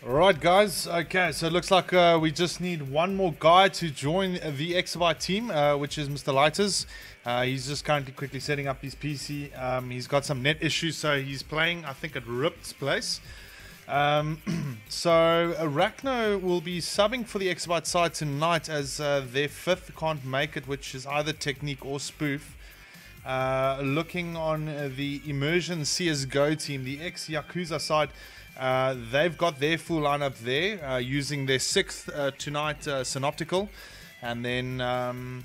Alright guys, okay, so it looks like we just need one more guy to join the Exabyte team, which is Mr. Lighters. He's just currently quickly setting up his PC. He's got some net issues, so he's playing, I think, at Ript's place. So Arachno will be subbing for the Exabyte side tonight as their fifth can't make it, which is either Technique or Spoof. Looking on the Immersion CSGO team, the ex-Yakuza side, they've got their full lineup there, using their sixth tonight Synoptical, and then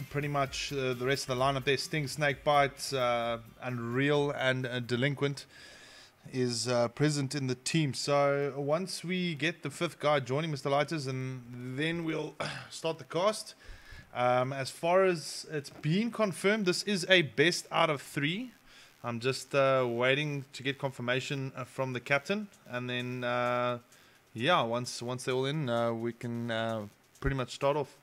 pretty much the rest of the lineup there, Sting, Snakebite, Unreal, and Delinquent is present in the team. So once we get the fifth guy joining Mr. Lighters, and then we'll start the cast. As far as it's been confirmed, this is a best out of 3. I'm just waiting to get confirmation from the captain, and then yeah, once they're all in, we can pretty much start off.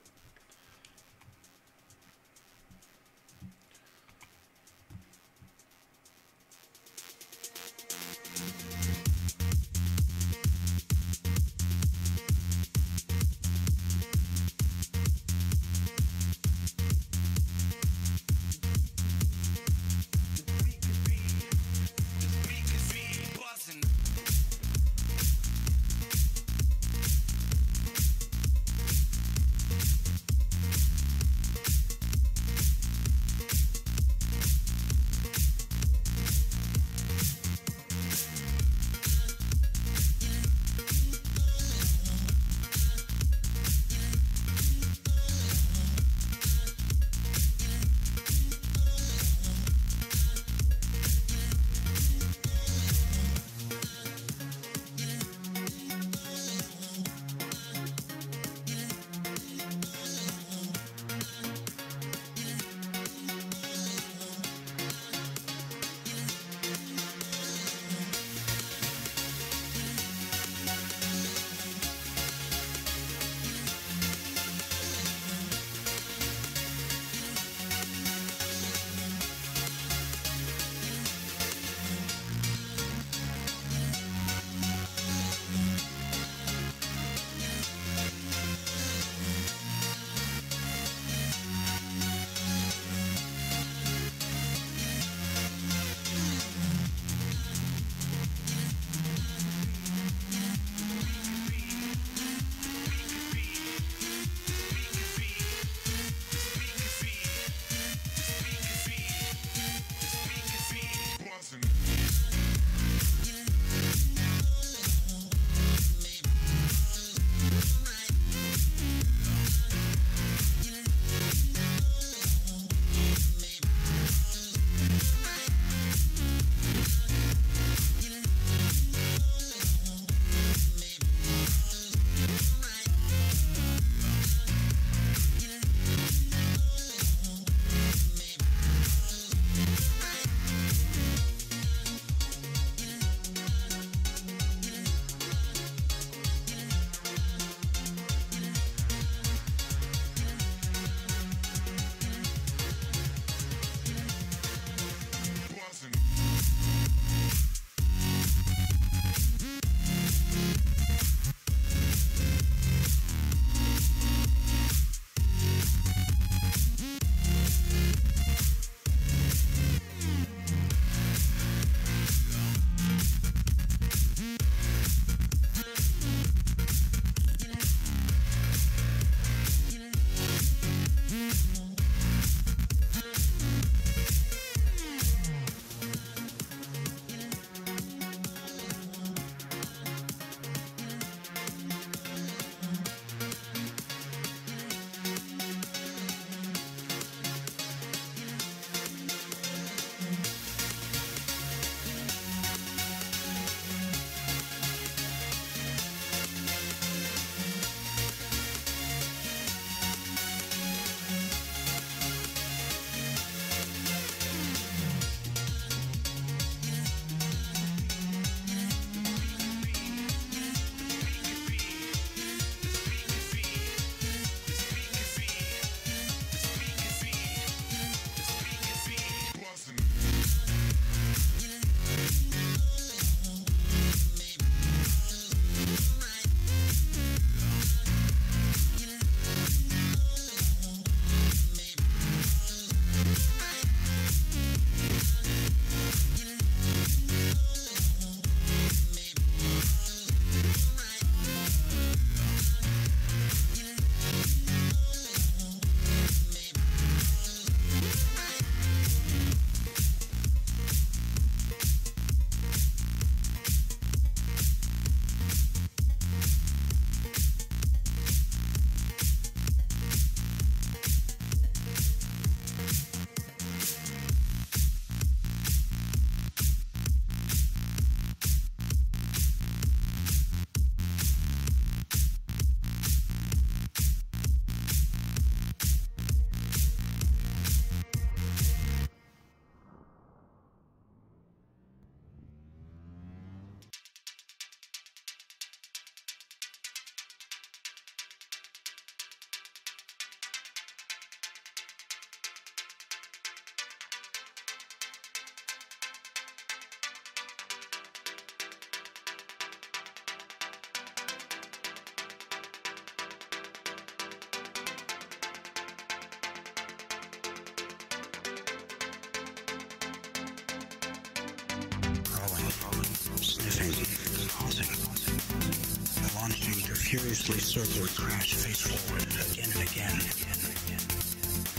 launching to furiously circle and crash face forward again and again.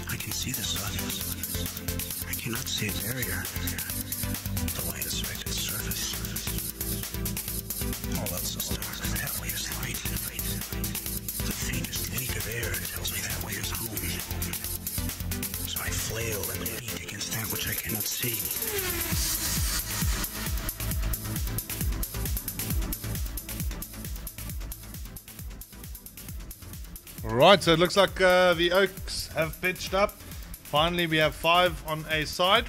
I can see the sun. I cannot see a barrier. The light is right at the surface. All else is dark, but that way is light. The faintest leak of air tells me that way is home. So I flail and beat against that which I cannot see. Right, so it looks like the Oaks have pitched up. Finally, we have 5 on a side.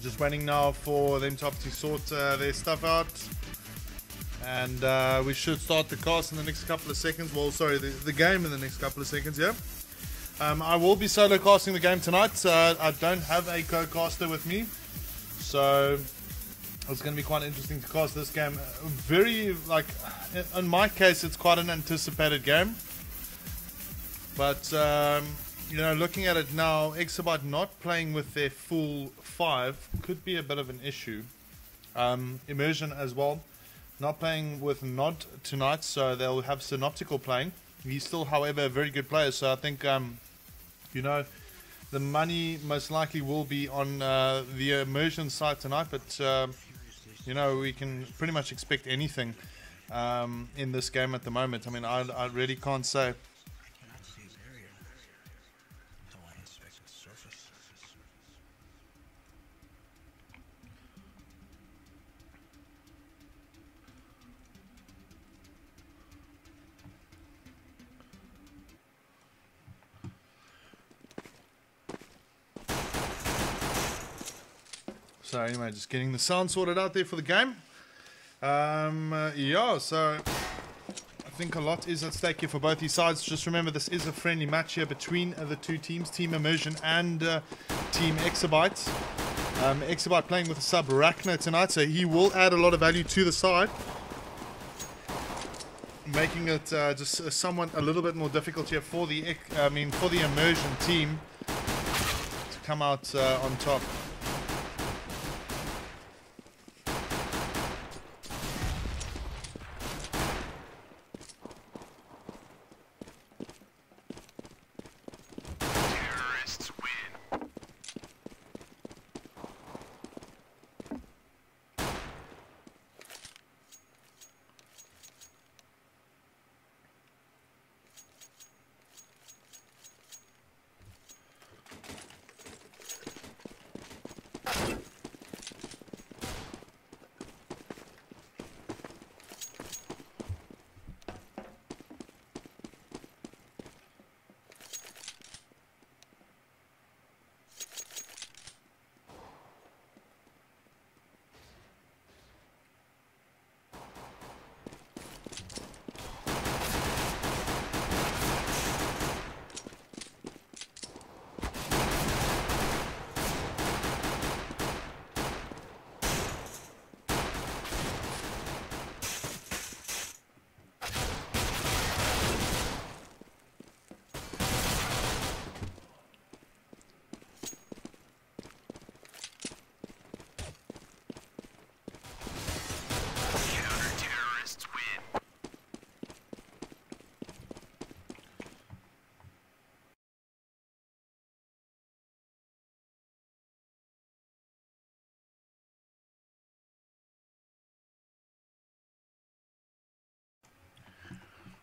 Just waiting now for them to obviously sort their stuff out. And we should start the cast in the next couple of seconds. Well, sorry, the game in the next couple of seconds, yeah. I will be solo casting the game tonight. I don't have a co-caster with me. So it's going to be quite interesting to cast this game. Very, like, in my case, it's quite an anticipated game. But, you know, looking at it now, Exabyte not playing with their full 5 could be a bit of an issue. Immersion as well, not playing with Nod tonight, so they'll have Synoptical playing. He's still, however, a very good player, so I think, you know, the money most likely will be on the Immersion side tonight, but, you know, we can pretty much expect anything in this game at the moment. I mean, I really can't say. So anyway, just getting the sound sorted out there for the game. Yeah, so I think a lot is at stake here for both these sides. Just remember, this is a friendly match here between the two teams, Team Immersion and Team Exabyte. Exabyte playing with a sub Rachno tonight, so he will add a lot of value to the side, making it just somewhat a little bit more difficult here for the for the Immersion team to come out on top.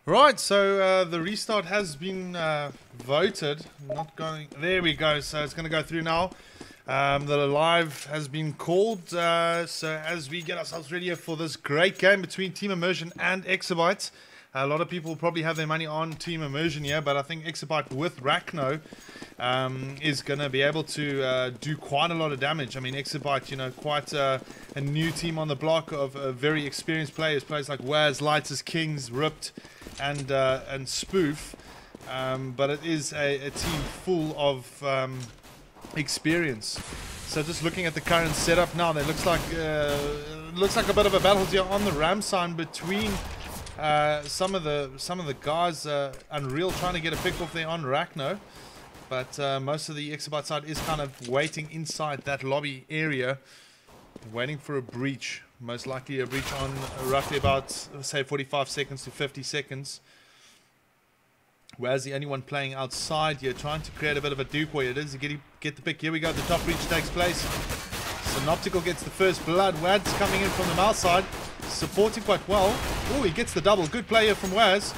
Right, so the restart has been voted. Not going. There we go. So it's going to go through now. The live has been called. So as we get ourselves ready for this great game between Team Immersion and Exabyte, a lot of people probably have their money on Team Immersion here, but I think Exabyte with Rachno is going to be able to do quite a lot of damage. I mean, Exabyte, you know, quite a new team on the block of very experienced players like Waz, Lighters, Kings, Ripped, and Spoof, but it is a team full of experience. So just looking at the current setup now, there looks like a bit of a battle here on the Ram sign between some of the guys. Unreal trying to get a pick off there on Rachno, but most of the Exabyte side is kind of waiting inside that lobby area. Waiting for a breach. Most likely a breach on roughly about, say, 45 seconds to 50 seconds. Whereas the only one playing outside here, trying to create a bit of a duke where it is. You get the pick. Here we go. The top breach takes place. Synoptical gets the first blood. Wad's coming in from the mouth side, supporting quite well. Oh, he gets the double. Good play here from Waz.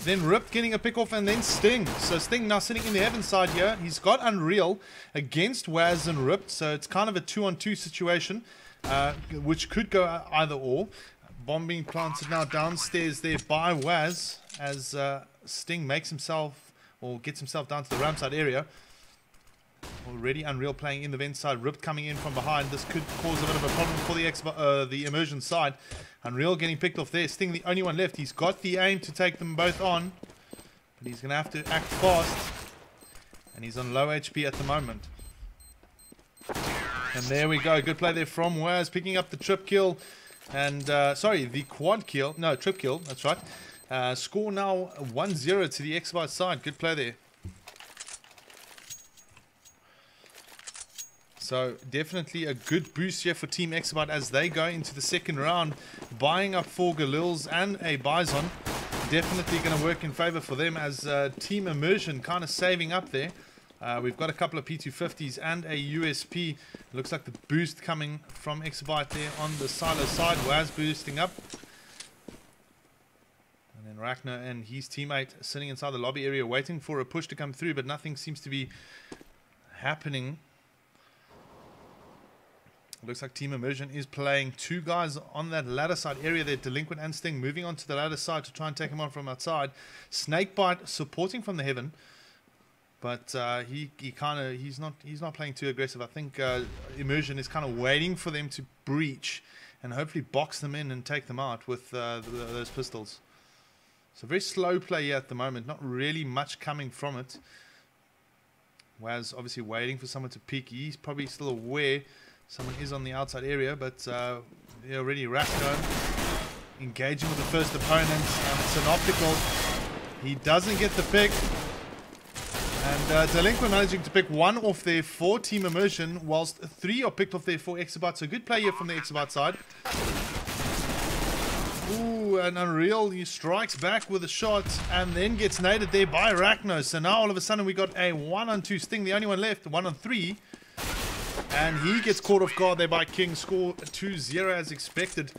Then Ripped getting a pick off, and then Sting. So Sting now sitting in the heaven side here. He's got Unreal against Waz and Ripped. So it's kind of a 2-on-2 situation, which could go either or. Bomb being planted now downstairs there by Waz as Sting makes himself, or gets himself down to the ramp side area. Already Unreal playing in the vent side. Ripped coming in from behind. This could cause a bit of a problem for the immersion side. Unreal getting picked off there. Sting the only one left. He's got the aim to take them both on, but he's going to have to act fast. And he's on low HP at the moment. And there we go. Good play there from Waz, picking up the trip kill. And, sorry, the quad kill. No, trip kill. That's right. Score now 1-0 to the Exabyte side. Good play there. So definitely a good boost here for Team Exabyte as they go into the second round, buying up 4 Galils and a Bison. Definitely going to work in favor for them as Team Immersion kind of saving up there. We've got a couple of P250s and a USP. Looks like the boost coming from Exabyte there on the silo side. Waz boosting up. And then Ragnar and his teammate sitting inside the lobby area waiting for a push to come through, but nothing seems to be happening. Looks like Team Immersion is playing 2 guys on that ladder side area there, Delinquent and Sting, moving on to the ladder side to try and take him on from outside. Snakebite supporting from the heaven, but he's not playing too aggressive. I think Immersion is kind of waiting for them to breach and hopefully box them in and take them out with those pistols. So very slow play here at the moment, not really much coming from it. Waz obviously waiting for someone to peek. He's probably still aware someone is on the outside area, but they're already Ragnar engaging with the first opponent, and it's an optical. He doesn't get the pick, and Delinquent managing to pick 1 off there for Team Immersion, whilst 3 are picked off there for Exabyte. So good play here from the Exabyte side. Ooh, and Unreal, he strikes back with a shot and then gets naded there by Ragnar. So now all of a sudden we got a 1-on-2 Sting, the only one left, 1-on-3. And he gets caught off guard there by King. Score 2-0 as expected.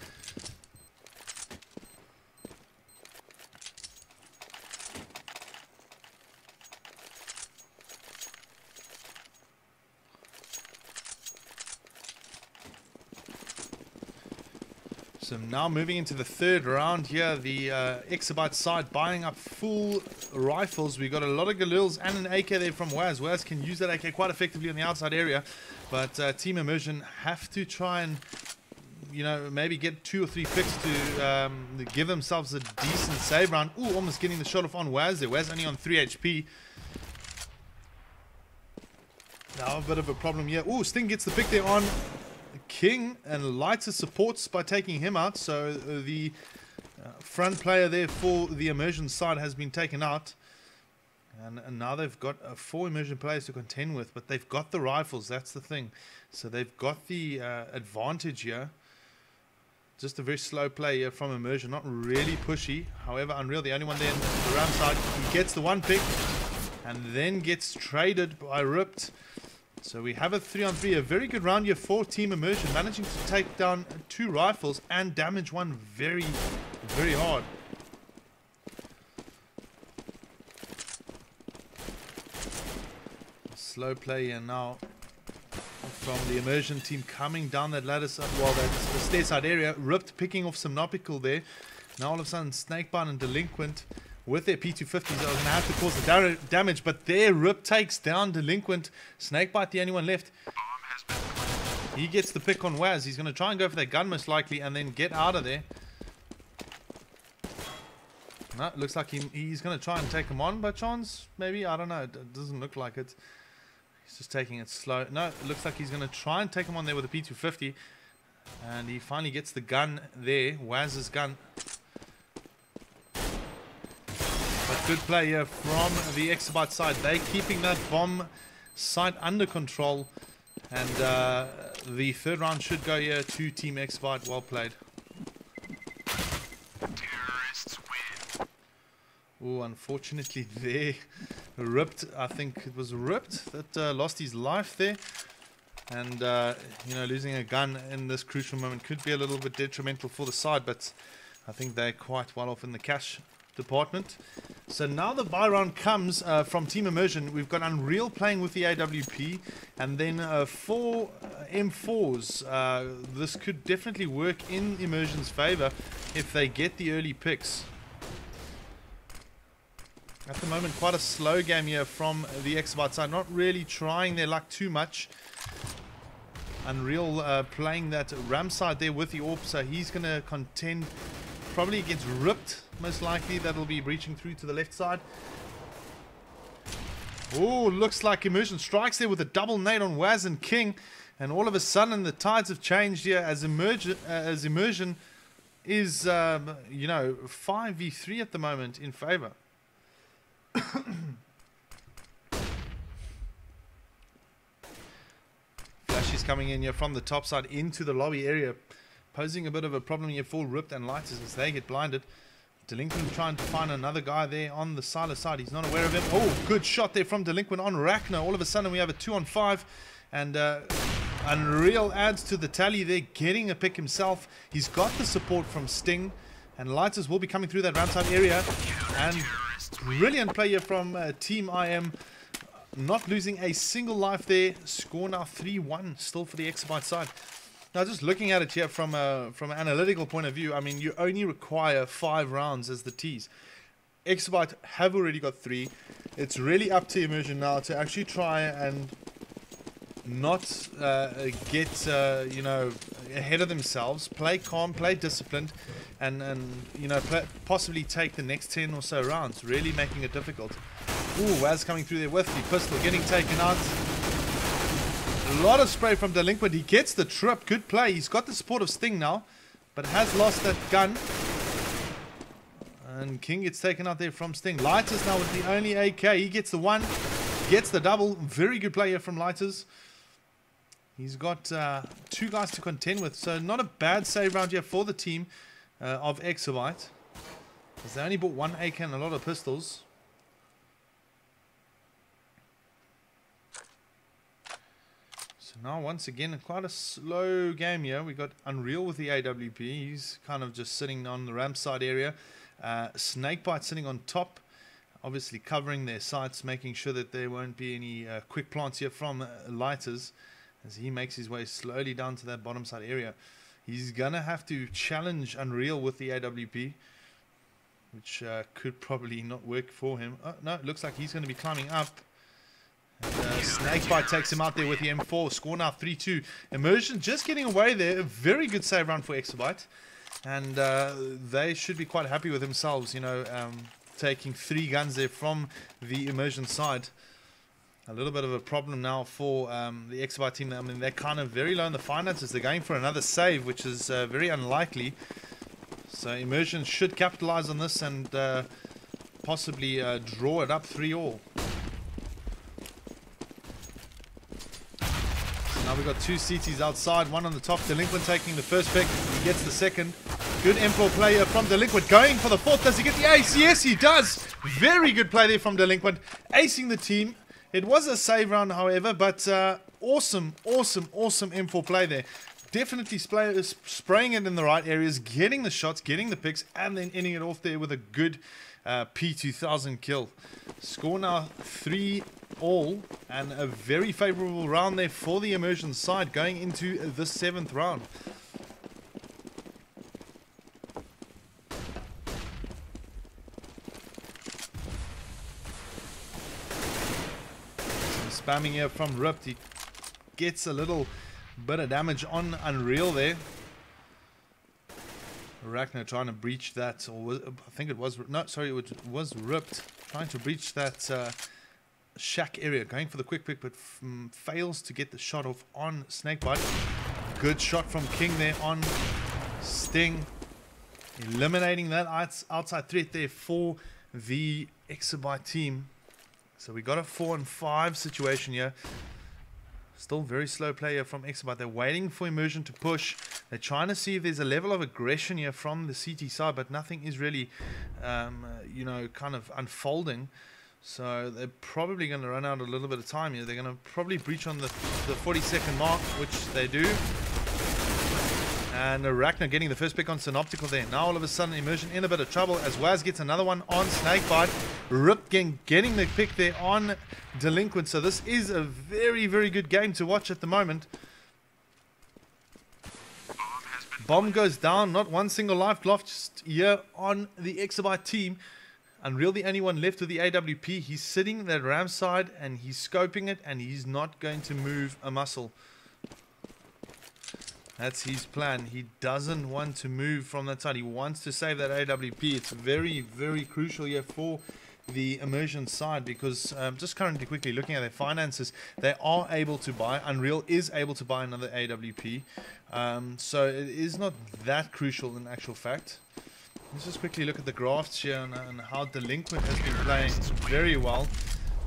So now moving into the third round here, the Exabyte side buying up full rifles. We got a lot of Galils and an AK there from Waz. Waz can use that AK quite effectively on the outside area, but Team Immersion have to try and, you know, maybe get 2 or 3 picks to give themselves a decent save round. Ooh, almost getting the shot off on Waz there. Waz only on 3 HP. Now a bit of a problem here. Ooh, Sting gets the pick there on King and lights his supports by taking him out. So the front player there for the Immersion side has been taken out, and now they've got 4 Immersion players to contend with, but they've got the rifles. That's the thing. So they've got the advantage here. Just a very slow play here from Immersion, not really pushy. However, Unreal, the only one there in the ramp side, he gets the 1 pick and then gets traded by Ripped. So we have a 3-on-3, a very good round here for Team Immersion, managing to take down 2 rifles and damage 1 very, very hard. Slow play here now from the Immersion team coming down that ladder side, well, that's the stair side area. Ripped picking off some Nopical there. Now all of a sudden Snakebite and Delinquent with their P250s are going to have to cause the damage, but there Rip takes down Delinquent. Snakebite the only one left. He gets the pick on Waz. He's going to try and go for that gun most likely and then get out of there. No, it looks like he's going to try and take him on by chance, maybe. I don't know. It doesn't look like it. He's just taking it slow. No, it looks like he's going to try and take him on there with a P250. And he finally gets the gun there, Waz's gun. But good play here from the Exabyte side. They're keeping that bomb site under control. And the third round should go here to Team Exabyte. Well played. Oh, unfortunately there, ripped. I think it was ripped that lost his life there. And you know, losing a gun in this crucial moment could be a little bit detrimental for the side, but I think they're quite well off in the cash department. So now the buy round comes from Team Immersion. We've got Unreal playing with the AWP, and then 4 M4s. This could definitely work in Immersion's favor if they get the early picks. At the moment, quite a slow game here from the Exabyte side, not really trying their luck too much. Unreal playing that ram side there with the AWP, so he's going to contend probably against Ripped, most likely. That'll be breaching through to the left side. Oh, looks like Immersion strikes there with a double nade on Waz and King, and all of a sudden the tides have changed here as Immersion is, you know, 5v3 at the moment in favor. Flash is coming in here from the top side into the lobby area, posing a bit of a problem here for Ripped and Lighters as they get blinded. Delinquent trying to find another guy there on the Silas side. He's not aware of him. Oh, good shot there from Delinquent on Rachner. All of a sudden we have a 2-on-5, and Unreal adds to the tally there, getting a pick himself. He's got the support from Sting, and Lighters will be coming through that round time area. And brilliant play here from Team IM, not losing a single life there. Score now 3-1 still for the Exabyte side. Now, just looking at it here from an analytical point of view, I mean, you only require 5 rounds as the tees. Exabyte have already got 3. It's really up to Immersion now to actually try and not get you know, ahead of themselves. Play calm, play disciplined, and you know, possibly take the next 10 or so rounds, really making it difficult. Ooh, Waz coming through there with the pistol, getting taken out. A lot of spray from Delinquent. He gets the trip. Good play. He's got the support of Sting now, but has lost that gun. And King gets taken out there from Sting. Lighters now with the only AK. He gets the 1, gets the double. Very good play here from Lighters. He's got 2 guys to contend with, so not a bad save round here for the team of Exabyte, because they only bought 1 AK and a lot of pistols. So now once again, quite a slow game here. We got Unreal with the AWP. He's kind of just sitting on the ramp side area. Snakebite sitting on top, obviously covering their sights, making sure that there won't be any quick plants here from Lighters as he makes his way slowly down to that bottom side area. He's gonna have to challenge Unreal with the AWP, which could probably not work for him. Oh, no, it looks like he's going to be climbing up. Snakebite takes him out there with the M4. Score now 3-2. Immersion just getting away there. A very good save round for Exabyte. And they should be quite happy with themselves, you know, taking 3 guns there from the Immersion side. A little bit of a problem now for the Exabyte team. I mean, they're kind of very low in the finances. They're going for another save, which is very unlikely. So Immersion should capitalize on this and possibly draw it up 3-all. Now we've got 2 CTs outside, 1 on the top. Delinquent taking the first pick. He gets the second. Good M4 player from Delinquent. Going for the 4th. Does he get the ace? Yes, he does. Very good play there from Delinquent. Acing the team. It was a save round, however, but awesome M4 play there. Definitely spraying it in the right areas, getting the shots, getting the picks, and then ending it off there with a good P2000 kill. Score now 3-all, and a very favorable round there for the Immersion side going into the 7th round. Some spamming here from Ripped. He gets a little bit of damage on Unreal there. Rachner trying to breach that, or I think it was, no, sorry, it was Ripped trying to breach that shack area, going for the quick pick, but fails to get the shot off on Snakebite. Good shot from King there on Sting, eliminating that outside threat there for the Exabyte team. So we got a 4-on-5 situation here. Still very slow play here from Exabyte. They're waiting for Immersion to push. They're trying to see if there's a level of aggression here from the CT side, but nothing is really, you know, kind of unfolding. So they're probably going to run out a little bit of time here. They're going to probably breach on the 40-second mark, which they do. And Arachno getting the first pick on Synoptical there. Now all of a sudden Immersion in a bit of trouble as Waz gets another one on Snakebite. Rip getting the pick there on Delinquent. So this is a very, very good game to watch at the moment. Bomb goes down. Not one single life lost here on the Exabyte team. Unreal the only one left with the AWP. He's sitting at that ram side and he's scoping it and he's not going to move a muscle. That's his plan. He doesn't want to move from that side. He wants to save that AWP. It's very, very crucial here for the Immersion side because just currently quickly looking at their finances, they are able to buy. Unreal is able to buy another AWP. So it is not that crucial in actual fact. Let's just quickly look at the graphs here and how Delinquent has been playing very well.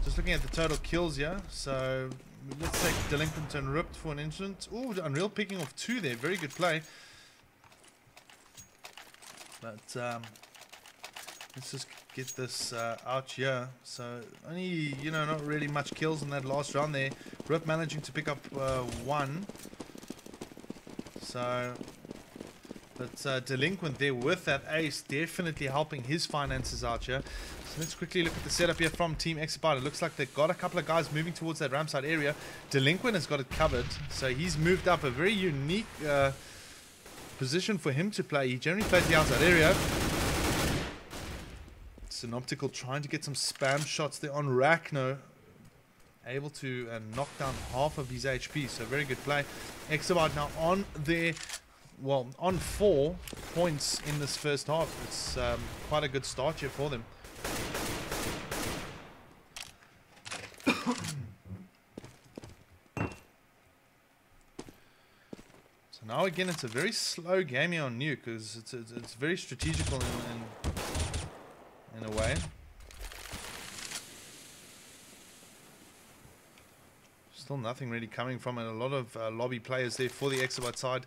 Just looking at the total kills here. So let's take Delinquent and Ripped for an instant. Oh, Unreal picking off 2 there. Very good play. But let's just get this out here. So only, you know, not really much kills in that last round there. Rip managing to pick up 1. So, but Delinquent there with that ace definitely helping his finances out here. So let's quickly look at the setup here from Team Exabyte. It looks like they've got a couple of guys moving towards that ramside area. Delinquent has got it covered. So he's moved up a very unique position for him to play. He generally plays the outside area. Synoptical trying to get some spam shots there on Rachno. Able to knock down half of his HP. So very good play. Exabyte now on their, well, on 4 points in this first half. It's quite a good start here for them. So now again it's a very slow game here on Nuke because it's very strategical in a way. Still nothing really coming from it. A lot of lobby players there for the Exabyte side.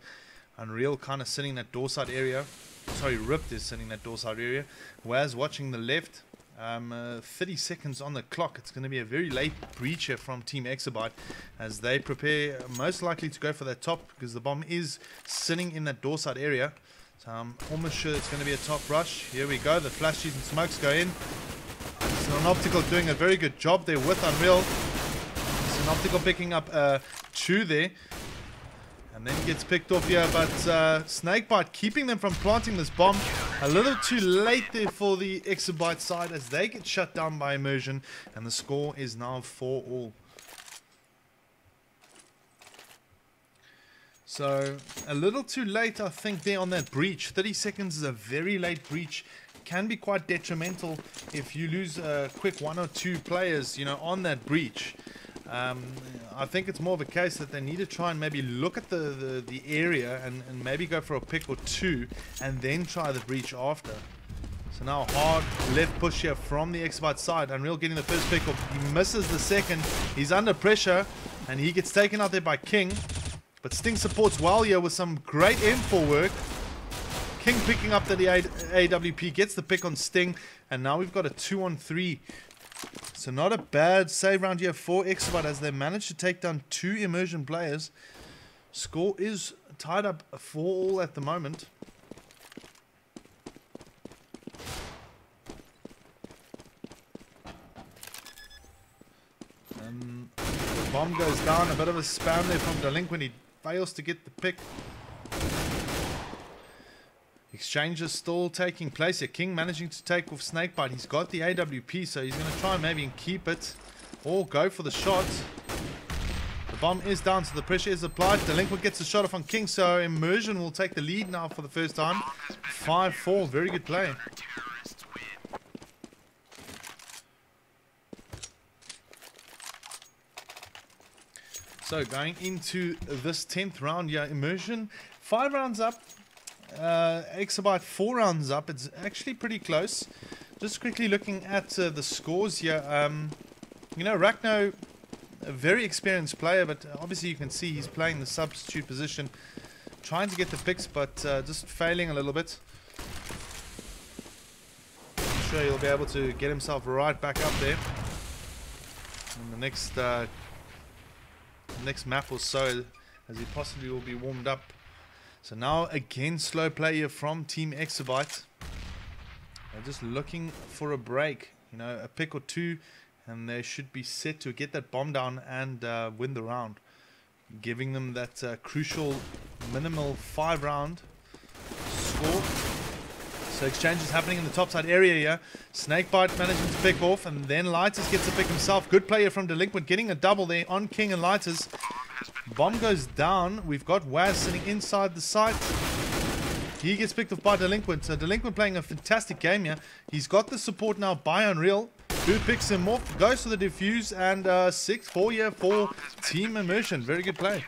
Unreal kind of sitting in that door side area. Sorry, Ripped is sitting in that door side area. Waz watching the left. 30 seconds on the clock. It's going to be a very late breach here from Team Exabyte as they prepare most likely to go for that top because the bomb is sitting in that door side area. So I'm almost sure it's going to be a top rush. Here we go. The flashes and smokes go in. Synoptical doing a very good job there with Unreal. Synoptical picking up 2 there. And then gets picked off here. But Snakebite keeping them from planting this bomb. A little too late there for the Exabyte side as they get shut down by Immersion. And the score is now 4-all. So a little too late, I think, there on that breach. 30 seconds is a very late breach. Can be quite detrimental if you lose a quick 1 or 2 players, you know, on that breach. I think it's more of a case that they need to try and maybe look at the area and maybe go for a pick or 2 and then try the breach after. So now hard left push here from the Exabyte side. Unreal getting the first pick off. He misses the second. He's under pressure and he gets taken out there by King. But Sting supports well here with some great M4 work. King picking up the AWP, gets the pick on Sting. And now we've got a 2-on-3. So not a bad save round here for Exabyte as they managed to take down 2 Immersion players. Score is tied up 4-all at the moment. And the bomb goes down. A bit of a spam there from Delinquent. He fails to get the pick. Exchanges still taking place here. King managing to take off Snakebite. He's got the AWP, so he's going to try maybe and keep it or go for the shot. The bomb is down, so the pressure is applied. Delinquent gets a shot off on King, so Immersion will take the lead now for the first time. 5-4, very good play. So going into this 10th round, yeah, Immersion 5 rounds up. Exabyte 4 rounds up. It's actually pretty close. Just quickly looking at the scores here. You know, Rachno a very experienced player, but obviously you can see he's playing the substitute position, trying to get the picks, but just failing a little bit. I'm sure he'll be able to get himself right back up there in the next map or so, as he possibly will be warmed up. So now again, slow play here from Team Exabyte. They're just looking for a break, you know, a pick or two, and they should be set to get that bomb down and win the round, giving them that crucial minimal 5-round score. So exchange is happening in the top side area here. Snakebite managing to pick off, and then Lighters gets a pick himself. Good player from Delinquent, getting a double there on King and Lighters. Bomb goes down. We've got Waz sitting inside the site. He gets picked off by Delinquent. So Delinquent playing a fantastic game here. He's got the support now by Unreal, who picks him off, goes to the defuse, and 6-4 here for Team Immersion. Very good play.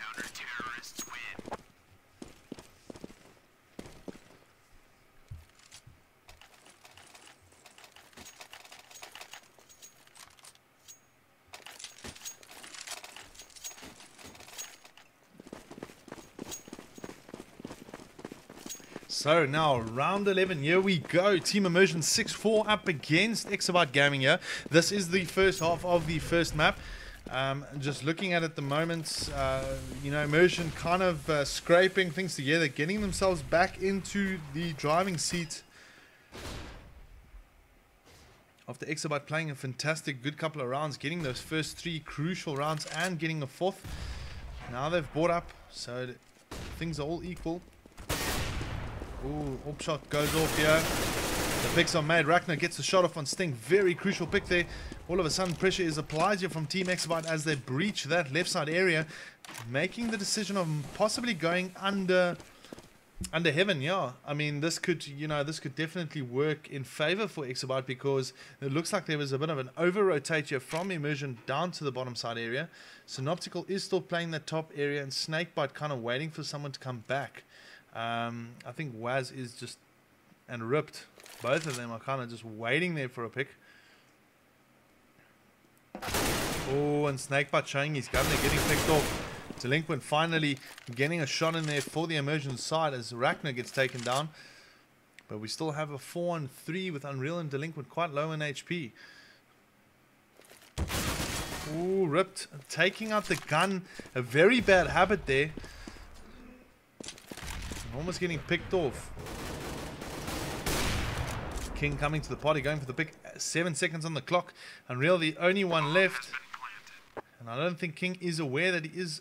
So now round 11, here we go. Team Immersion 6-4 up against Exabyte Gaming here. This is the first half of the first map. Just looking at it at the moment, you know, Immersion kind of scraping things together, getting themselves back into the driving seat after Exabyte playing a fantastic good couple of rounds, getting those first 3 crucial rounds and getting a 4th. Now they've bought up, so things are all equal. Ooh, AWP shot goes off here. The picks are made. Ragnar gets the shot off on Sting. Very crucial pick there. All of a sudden, pressure is applied here from Team Exabyte as they breach that left side area, making the decision of possibly going under Heaven. Yeah, I mean, this could, you know, this could definitely work in favor for Exabyte, because it looks like there was a bit of an over rotate here from Immersion down to the bottom side area. Synoptical is still playing that top area, and Snakebite kind of waiting for someone to come back. I think Waz is just, and Ripped, both of them are kind of just waiting there for a pick. Oh, and Snakebite showing his gun, they're getting picked off. Delinquent finally getting a shot in there for the Immersion side as Ragnar gets taken down. But we still have a 4-3 with Unreal and Delinquent quite low in HP. Ooh, Ripped taking out the gun, a very bad habit there. Almost getting picked off. King coming to the party, going for the pick. 7 seconds on the clock. Unreal the only one left. And I don't think King is aware that he is...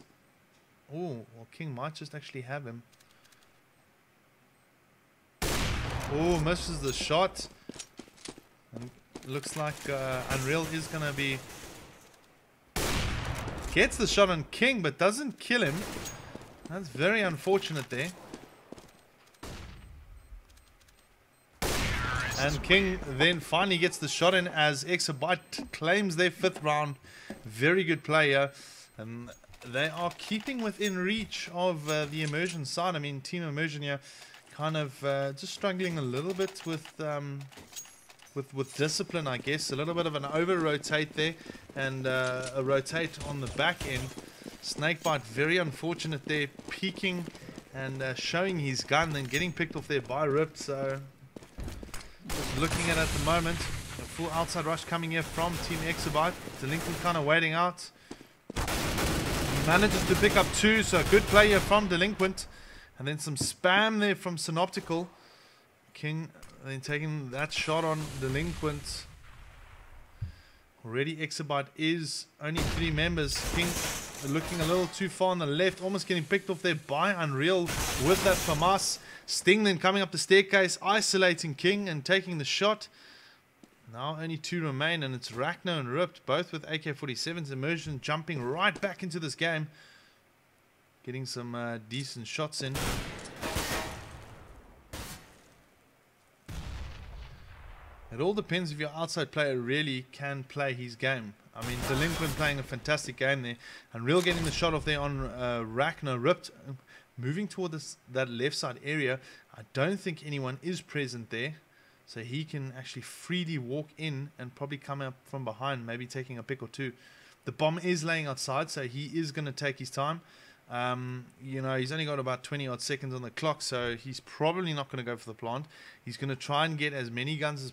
Oh, well, King might just actually have him. Oh, misses the shot. And looks like Unreal is going to be... Gets the shot on King, but doesn't kill him. That's very unfortunate there. And King then finally gets the shot in as Exabyte claims their 5th round. Very good player. And they are keeping within reach of the Immersion side. I mean, Team Immersion here kind of just struggling a little bit with discipline, I guess. A little bit of an over-rotate there and a rotate on the back end. Snakebite, very unfortunate there, peeking and showing his gun, then getting picked off there by Ripped. So... just looking at the moment, a full outside rush coming here from Team Exabyte. Delinquent kind of waiting out. He manages to pick up 2, so a good play here from Delinquent. And then some spam there from Synoptical. King then taking that shot on Delinquent. Already Exabyte is only 3 members. King looking a little too far on the left, almost getting picked off there by Unreal with that FAMAS. Sting then coming up the staircase, isolating King and taking the shot. Now only 2 remain, and it's Ragnar and Ripped, both with AK-47s. Immersion jumping right back into this game, getting some decent shots in. It all depends if your outside player really can play his game. I mean, Delinquent playing a fantastic game there. Unreal getting the shot off there on Ragnar. Ripped moving toward that left side area. I don't think anyone is present there. So he can actually freely walk in and probably come up from behind, maybe taking a pick or 2. The bomb is laying outside, so he is going to take his time. You know, he's only got about 20 odd seconds on the clock, so he's probably not going to go for the plant. He's going to try and get as many guns as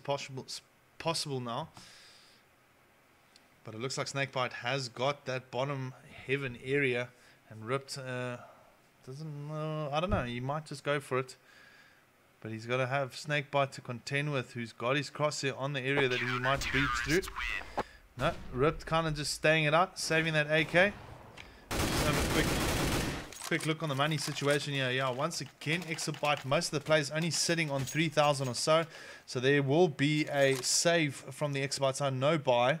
possible now. But it looks like Snakebite has got that bottom heaven area, and Ripped doesn't know. I don't know, he might just go for it. But he's got to have Snakebite to contend with, who's got his crosshair on the area that he might breach through. No, Ripped kind of just staying it out, saving that AK. Just have a quick look on the money situation here. Yeah, once again, Exabyte, most of the players only sitting on 3,000 or so. So there will be a save from the Exabyte side, no buy.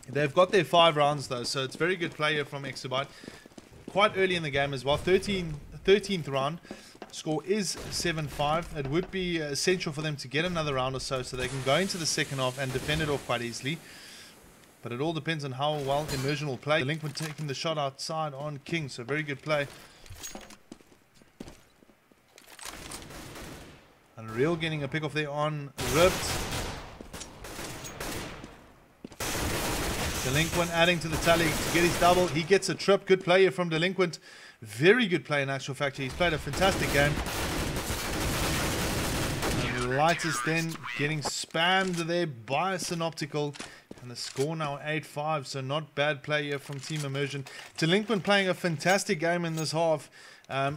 They've got their 5 rounds though, so it's very good play here from Exabyte. Quite early in the game as well. 13th round. Score is 7-5. It would be essential for them to get another round or so they can go into the second half and defend it off quite easily. But it all depends on how well Immersion will play. Delinquent taking the shot outside on King, so very good play. Unreal getting a pick off there on Ripped. Delinquent adding to the tally to get his double. He gets a trip. Good play here from Delinquent. Very good play in actual fact. He's played a fantastic game. And Lighters then getting spammed there by Synoptical. And the score now 8-5. So not bad play here from Team Immersion. Delinquent playing a fantastic game in this half.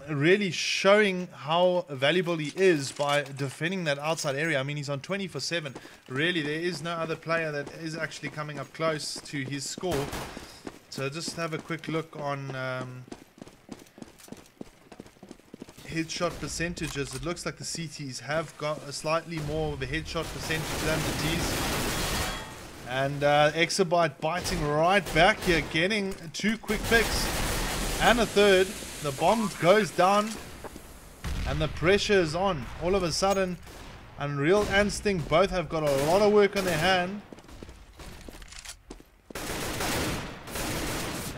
Really showing how valuable he is by defending that outside area. I mean, he's on 24/7. Really, there is no other player that is actually coming up close to his score. So just have a quick look on headshot percentages. It looks like the CTs have got a slightly more of a headshot percentage than the Ds. And Exabyte biting right back here, getting 2 quick picks and a third. The bomb goes down and the pressure is on. All of a sudden, Unreal and Sting both have got a lot of work on their hand.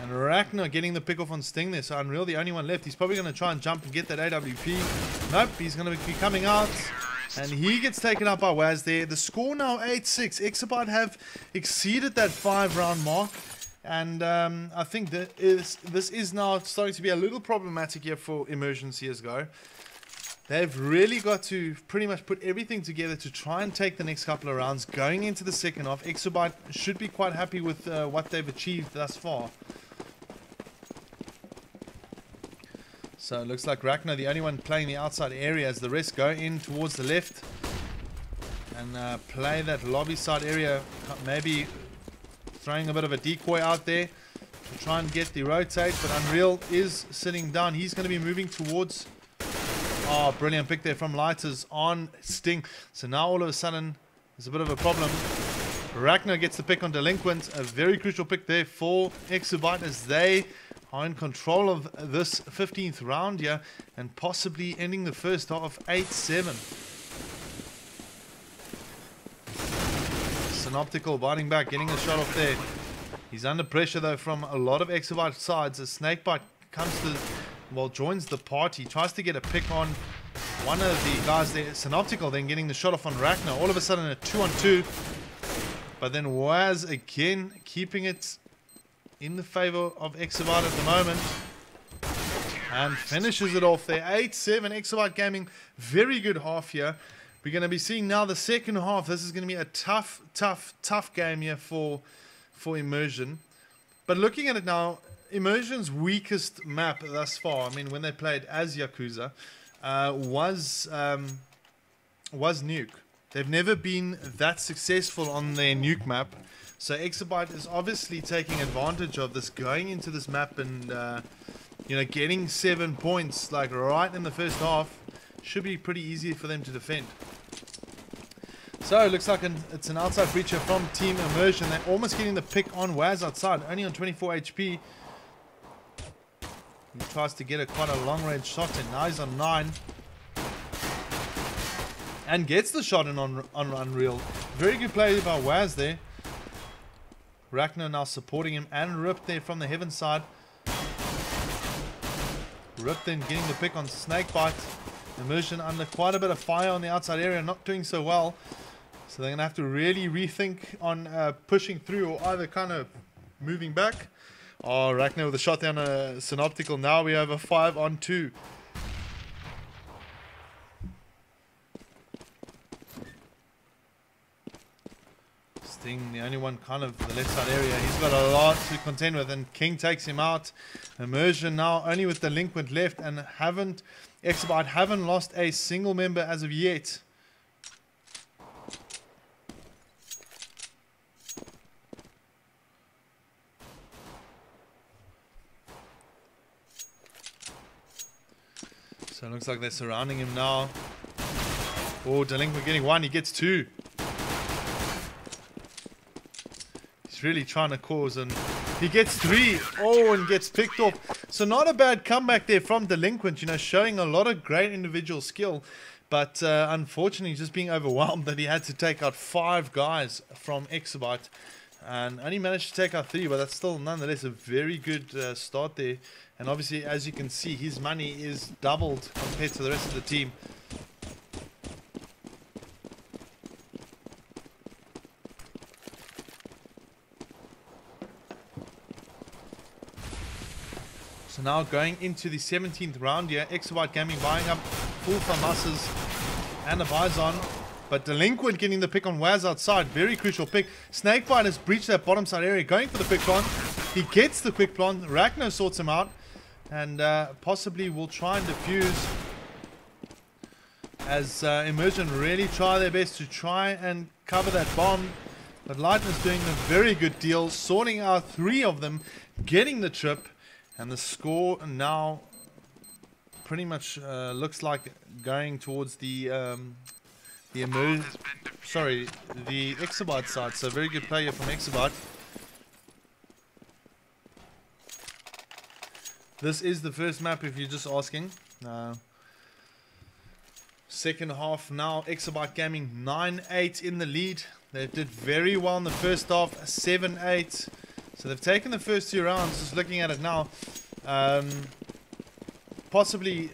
And Ragnar getting the pick off on Sting there. So Unreal the only one left. He's probably going to try and jump and get that AWP. Nope, he's going to be coming out. And he gets taken out by Waz there. The score now 8-6. Exabyte have exceeded that 5-round mark. And I think that this is now starting to be a little problematic here for Immersion CSGO. They've really got to pretty much put everything together to try and take the next couple of rounds. Going into the second half, Exabyte should be quite happy with what they've achieved thus far. So it looks like Ragnar, the only one playing the outside area, as the rest go in towards the left. And play that lobby side area, maybe throwing a bit of a decoy out there to try and get the rotate, but Unreal is sitting down. He's going to be moving towards... Oh, brilliant pick there from Lighters on Sting. So now all of a sudden, there's a bit of a problem. Ragnar gets the pick on Delinquent. A very crucial pick there for Exabyte as they are in control of this 15th round here and possibly ending the first half 8-7. Synoptical biting back, getting a shot off there. He's under pressure though from a lot of Exabyte sides as Snakebite comes to, well, joins the party, tries to get a pick on one of the guys there. Synoptical then getting the shot off on Ragnar. All of a sudden a 2-on-2, but then Waz again keeping it in the favor of Exabyte at the moment and finishes it off there. 8-7. Exabyte Gaming, very good half here. We're going to be seeing now the second half. This is going to be a tough game here for Immersion. But looking at it now, Immersion's weakest map thus far, I mean, when they played as Yakuza, was Nuke. They've never been that successful on their Nuke map. So Exabyte is obviously taking advantage of this, going into this map and, you know, getting 7 points, like right in the first half. Should be pretty easy for them to defend. So it looks like it's an outside breacher from Team Immersion. They're almost getting the pick on Waz outside, only on 24 HP. He tries to get quite a long range shot in. Now he's on 9. And gets the shot in on Unreal. Very good play by Waz there. Ragnar now supporting him and Rip there from the heaven side. Rip then getting the pick on Snakebite. Immersion under quite a bit of fire on the outside area, not doing so well. So they're going to have to really rethink on pushing through or either kind of moving back. Oh, Ragnar with a shot down a Synoptical. Now we have a 5-on-2. Sting, the only one kind of the left side area. He's got a lot to contend with, and King takes him out. Immersion now only with Delinquent left, and Exabyte haven't lost a single member as of yet. So it looks like they're surrounding him now. Oh, Delinquent getting one, he gets two. Really trying to cause, and he gets three. Oh, and gets picked off. So not a bad comeback there from Delinquent, you know, showing a lot of great individual skill, but unfortunately just being overwhelmed that he had to take out 5 guys from Exabyte and only managed to take out 3, but that's still nonetheless a very good start there. And obviously, as you can see, his money is doubled compared to the rest of the team. So now going into the 17th round here, Exabyte Gaming buying up full FAMASas and a Bison, but Delinquent getting the pick on Waz outside, very crucial pick. Snakebite has breached that bottom side area, going for the quick plant. He gets the quick plant, Ragnar sorts him out, and possibly will try and defuse as Immersion really try their best to try and cover that bomb. But Lightner's doing a very good deal, sorting out 3 of them, getting the trip. And the score now pretty much looks like going towards the Exabyte side. So very good player from Exabyte. This is the first map, if you're just asking. Second half now, Exabyte Gaming 9-8 in the lead. They did very well in the first half, 7-8. So they've taken the first 2 rounds. Just looking at it now, possibly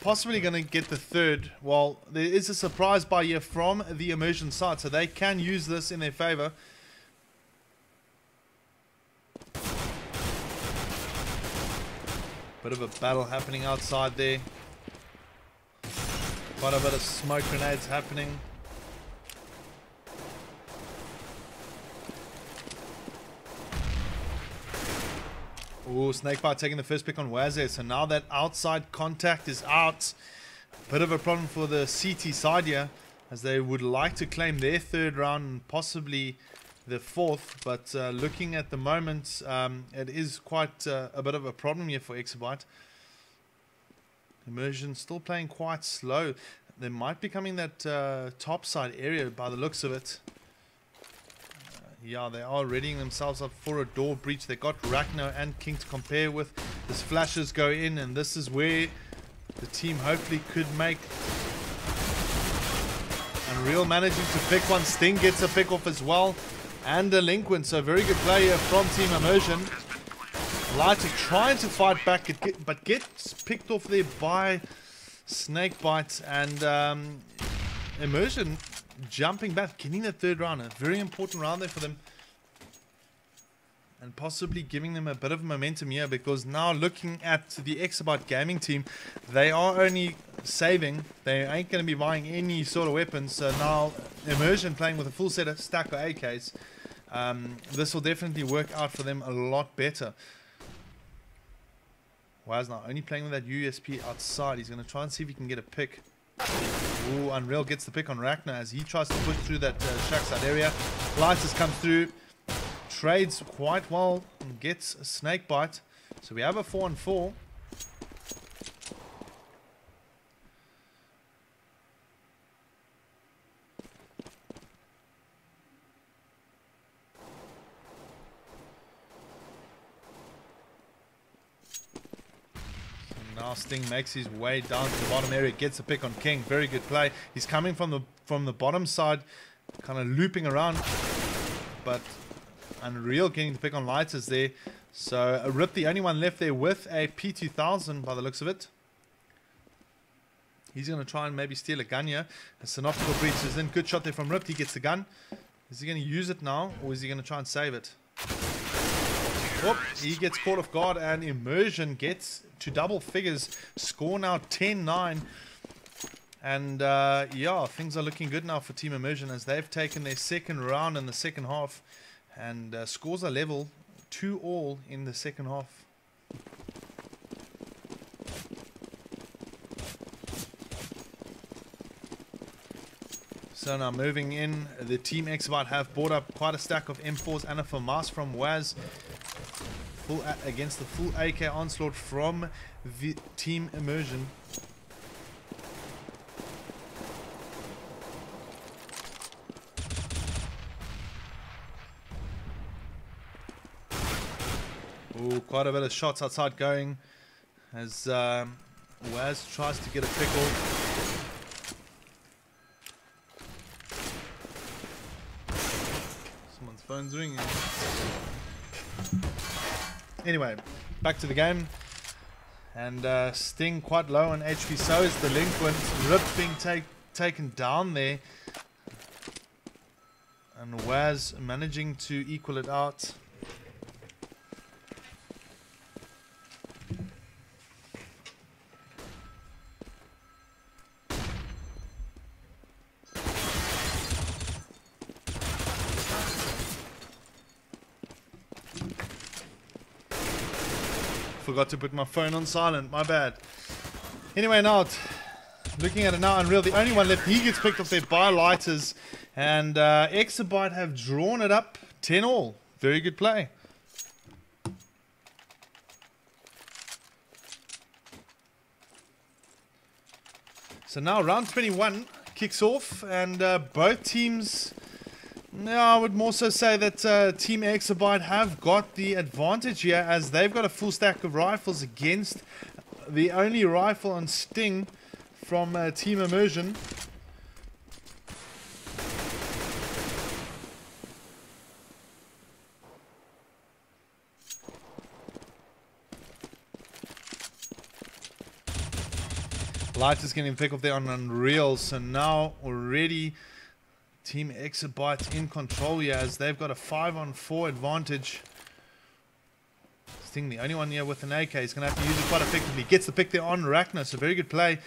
going to get the third. Well, there is a surprise buy here from the Immersion side, so they can use this in their favor. Bit of a battle happening outside there. Quite a bit of smoke grenades happening. Oh, Snakebite taking the first pick on Wazir. So now that outside contact is out. Bit of a problem for the CT side here, as they would like to claim their 3rd round and possibly the 4th. But looking at the moment, it is quite a bit of a problem here for Exabyte. Immersion still playing quite slow. They might be coming that top side area by the looks of it. Yeah, they are readying themselves up for a door breach. They got Ragnar and King to compare with. As flashes go in, and this is where the team hopefully could make. Unreal managing to pick one. Sting gets a pick off as well. And Delinquent, so very good player from Team Immersion. Lighter trying to fight back, but gets picked off there by Snakebite. And Immersion jumping back, getting the 3rd round, a very important round there for them, and possibly giving them a bit of momentum here, because now looking at the Exabyte Gaming team, they are only saving, they ain't going to be buying any sort of weapons. So now Immersion playing with a full set of stack of AKs, this will definitely work out for them a lot better. Waz now only playing with that USP outside. He's going to try and see if he can get a pick. Ooh, Unreal gets the pick on Ragnar as he tries to push through that shack side area. Lighters comes through, trades quite well, and gets a Snakebite. So we have a 4-on-4. Now Sting makes his way down to the bottom area, gets a pick on King. Very good play. He's coming from the bottom side, kind of looping around, but Unreal getting the pick on Lighters there. So Rip, the only one left there with a P2000 by the looks of it. He's going to try and maybe steal a gun here. A synoptical breach is in. Good shot there from Ripped. He gets the gun. Is he going to use it now, or is he going to try and save it? Whoop, he gets caught off guard, and Immersion gets to double figures. Score now 10-9. And yeah, things are looking good now for Team Immersion as they've taken their second round in the second half. And scores are level 2-all in the second half. So now moving in, the Team Exabyte have brought up quite a stack of M4s and a FAMAS from Waz. Against the full AK onslaught from the Team Immersion. Ooh, quite a bit of shots outside going as Waz tries to get a pickle. Someone's phone's ringing. Anyway, back to the game. And Sting quite low on HP, so is Delinquent. Rip being taken down there. And Waz managing to equal it out. Forgot to put my phone on silent, my bad. Anyway, now looking at it now, Unreal, the only one left, he gets picked up there by Lighters, and Exabyte have drawn it up 10-all. Very good play. So now round 21 kicks off, and both teams, I would more so say that Team Exabyte have got the advantage here, as they've got a full stack of rifles against the only rifle on Sting from Team Immersion. Light is getting picked up there on Unreal, so now already Team Exabyte in control here as they've got a 5-on-4 advantage. Sting, the only one here with an AK, he's going to have to use it quite effectively. Gets the pick there on Rachna, so very good play.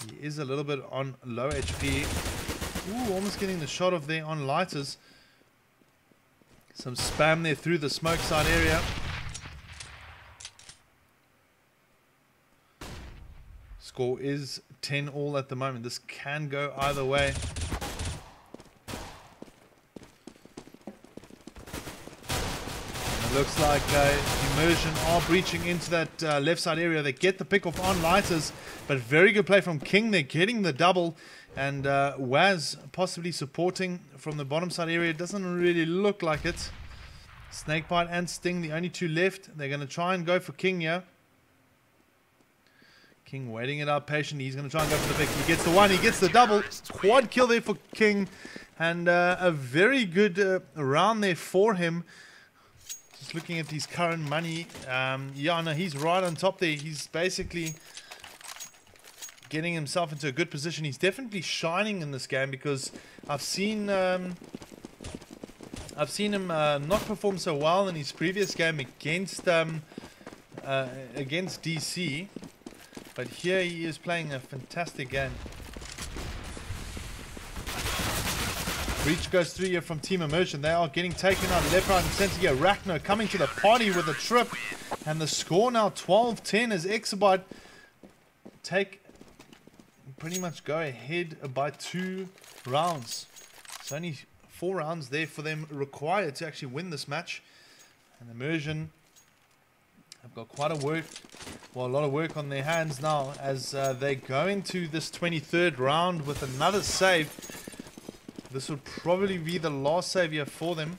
He is a little bit on low HP. Ooh, almost getting the shot of there on Lighters. Some spam there through the smoke side area. Score is 10-all at the moment. This can go either way. And it looks like Immersion are breaching into that left side area. They get the pick off on Lighters, but very good play from King. They're getting the double, and Waz possibly supporting from the bottom side area. It doesn't really look like it. Snakebite and Sting, the only two left. They're going to try and go for King here. King waiting it out patiently. He's going to try and go for the pick. He gets the one. He gets the double. Quad kill there for King. And a very good round there for him. Just looking at his current money. Yeah, no, he's right on top there. He's basically getting himself into a good position. He's definitely shining in this game because I've seen him not perform so well in his previous game against DC. But here he is playing a fantastic game. Breach goes through here from Team Immersion. They are getting taken out left, right, and center here. Rachno coming to the party with a trip. And the score now 12-10 as Exabyte pretty much go ahead by 2 rounds. It's only 4 rounds there for them required to actually win this match. And Immersion have got quite a lot of work on their hands now as they go into this 23rd round with another save. This would probably be the last save here for them.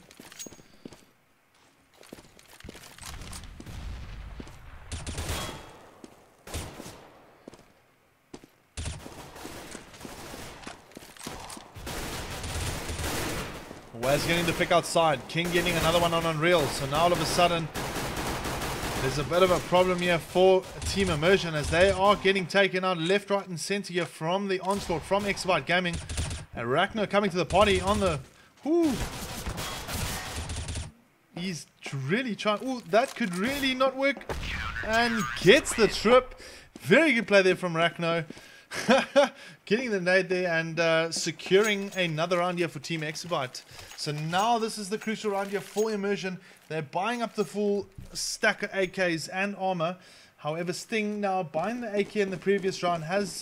Waz getting the pick outside. King getting another one on Unreal. So now all of a sudden There's a bit of a problem here for Team Immersion as they are getting taken out left, right, and center here from the onslaught from Exabyte Gaming. And Ragnar coming to the party on the... Ooh. He's really trying... Ooh, that could really not work. And gets the trip. Very good play there from Ragnar. Getting the nade there and securing another round here for Team Exabyte. So now this is the crucial round here for Immersion. They're buying up the full stack of AKs and armor. However, Sting now buying the AK in the previous round has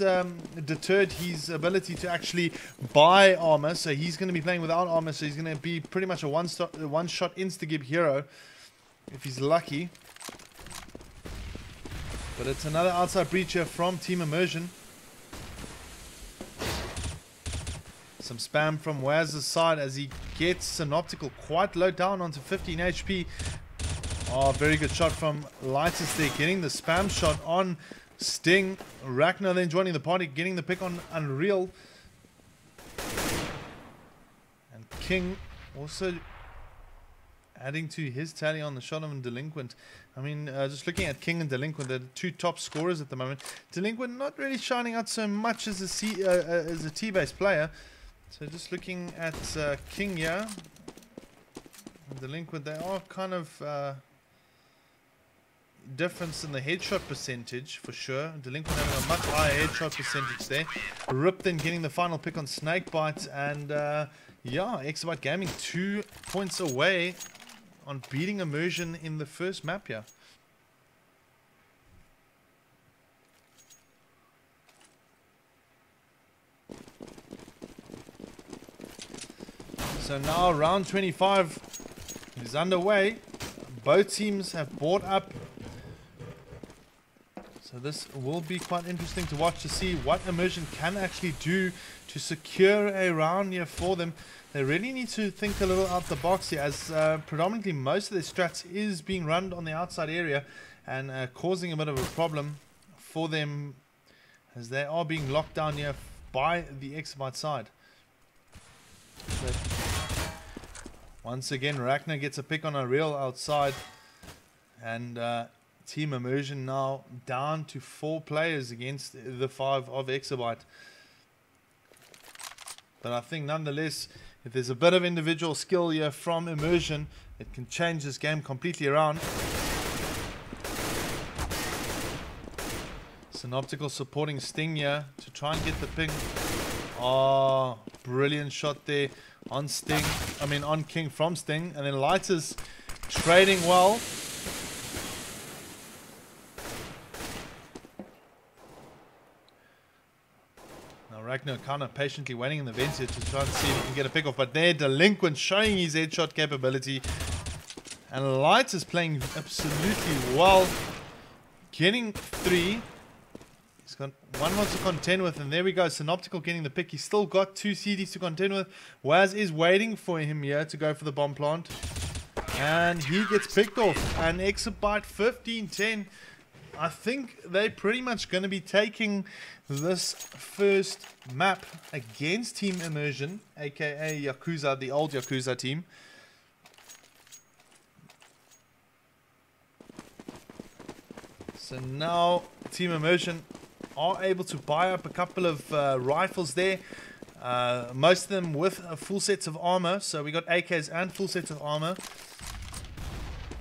deterred his ability to actually buy armor. So he's going to be playing without armor. So he's going to be pretty much a one-shot insta-gib hero if he's lucky. But it's another outside breach here from Team Immersion. Some spam from Waz's side as he gets Synoptical quite low down onto 15 HP. Oh, very good shot from Lightus there, getting the spam shot on Sting. Ragnar then joining the party, getting the pick on Unreal. And King also adding to his tally on the shot of Delinquent. I mean, just looking at King and Delinquent, they're the two top scorers at the moment. Delinquent not really shining out so much as a T-based player. So just looking at King here and Delinquent, they are kind of difference in the headshot percentage for sure. Delinquent having a much higher headshot percentage there. Rip then getting the final pick on Snakebite, and yeah, Exabyte Gaming 2 points away on beating Immersion in the first map here. So now round 25 is underway. Both teams have bought up. So this will be quite interesting to watch to see what Immersion can actually do to secure a round here for them. They really need to think a little out the box here, as predominantly most of their strats is being run on the outside area and causing a bit of a problem for them as they are being locked down here by the Exabyte side. So once again, Ragnar gets a pick on a real outside, and Team Immersion now down to 4 players against the 5 of Exabyte. But I think nonetheless, if there's a bit of individual skill here from Immersion, it can change this game completely around. Synoptical supporting Sting here to try and get the ping. Oh, brilliant shot there on Sting. I mean on King from Sting. And then Lightus trading well. Now Ragnar kind of patiently waiting in the vents here to try and see if he can get a pick off. But there, Delinquent showing his headshot capability. And Lightus playing absolutely well. Getting 3. He's got 1 more to contend with, and there we go. Synoptical getting the pick. He's still got 2 CDs to contend with. Waz is waiting for him here to go for the bomb plant. And he gets picked off. And Exabyte 15-10. I think they're pretty much going to be taking this first map against Team Immersion, aka Yakuza, the old Yakuza team. So now Team Immersion are able to buy up a couple of rifles there, most of them with full sets of armor. So we got AKs and full sets of armor.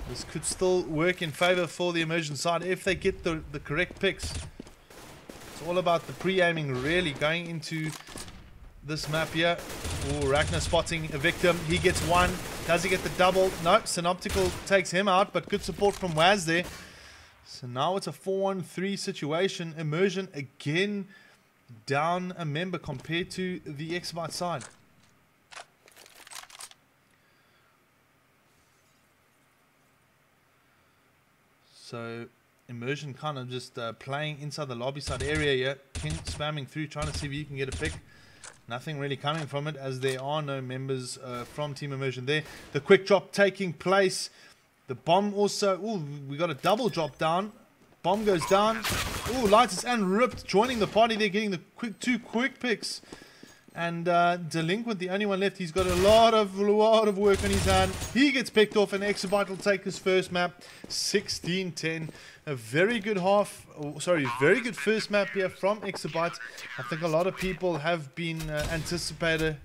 This could still work in favor for the Immersion side if they get the correct picks. It's all about the pre-aiming really going into this map here. Oh, Ragnar spotting a victim. He gets 1. Does he get the double? No, Synoptical takes him out, but good support from Waz there. So now it's a 4-on-3 situation. Immersion again down a member compared to the Exabyte side. So Immersion kind of just playing inside the lobby side area here. King spamming through, trying to see if he can get a pick. Nothing really coming from it as there are no members from Team Immersion there. The quick drop taking place. The bomb also, ooh, we got a double drop down. Bomb goes down. Ooh, Lightus and Ripped joining the party there, getting the 2 quick picks. And Delinquent, the only one left. He's got a lot of work on his hand. He gets picked off, and Exabyte will take his first map, 16-10. A very good very good first map here from Exabyte. I think a lot of people have been anticipating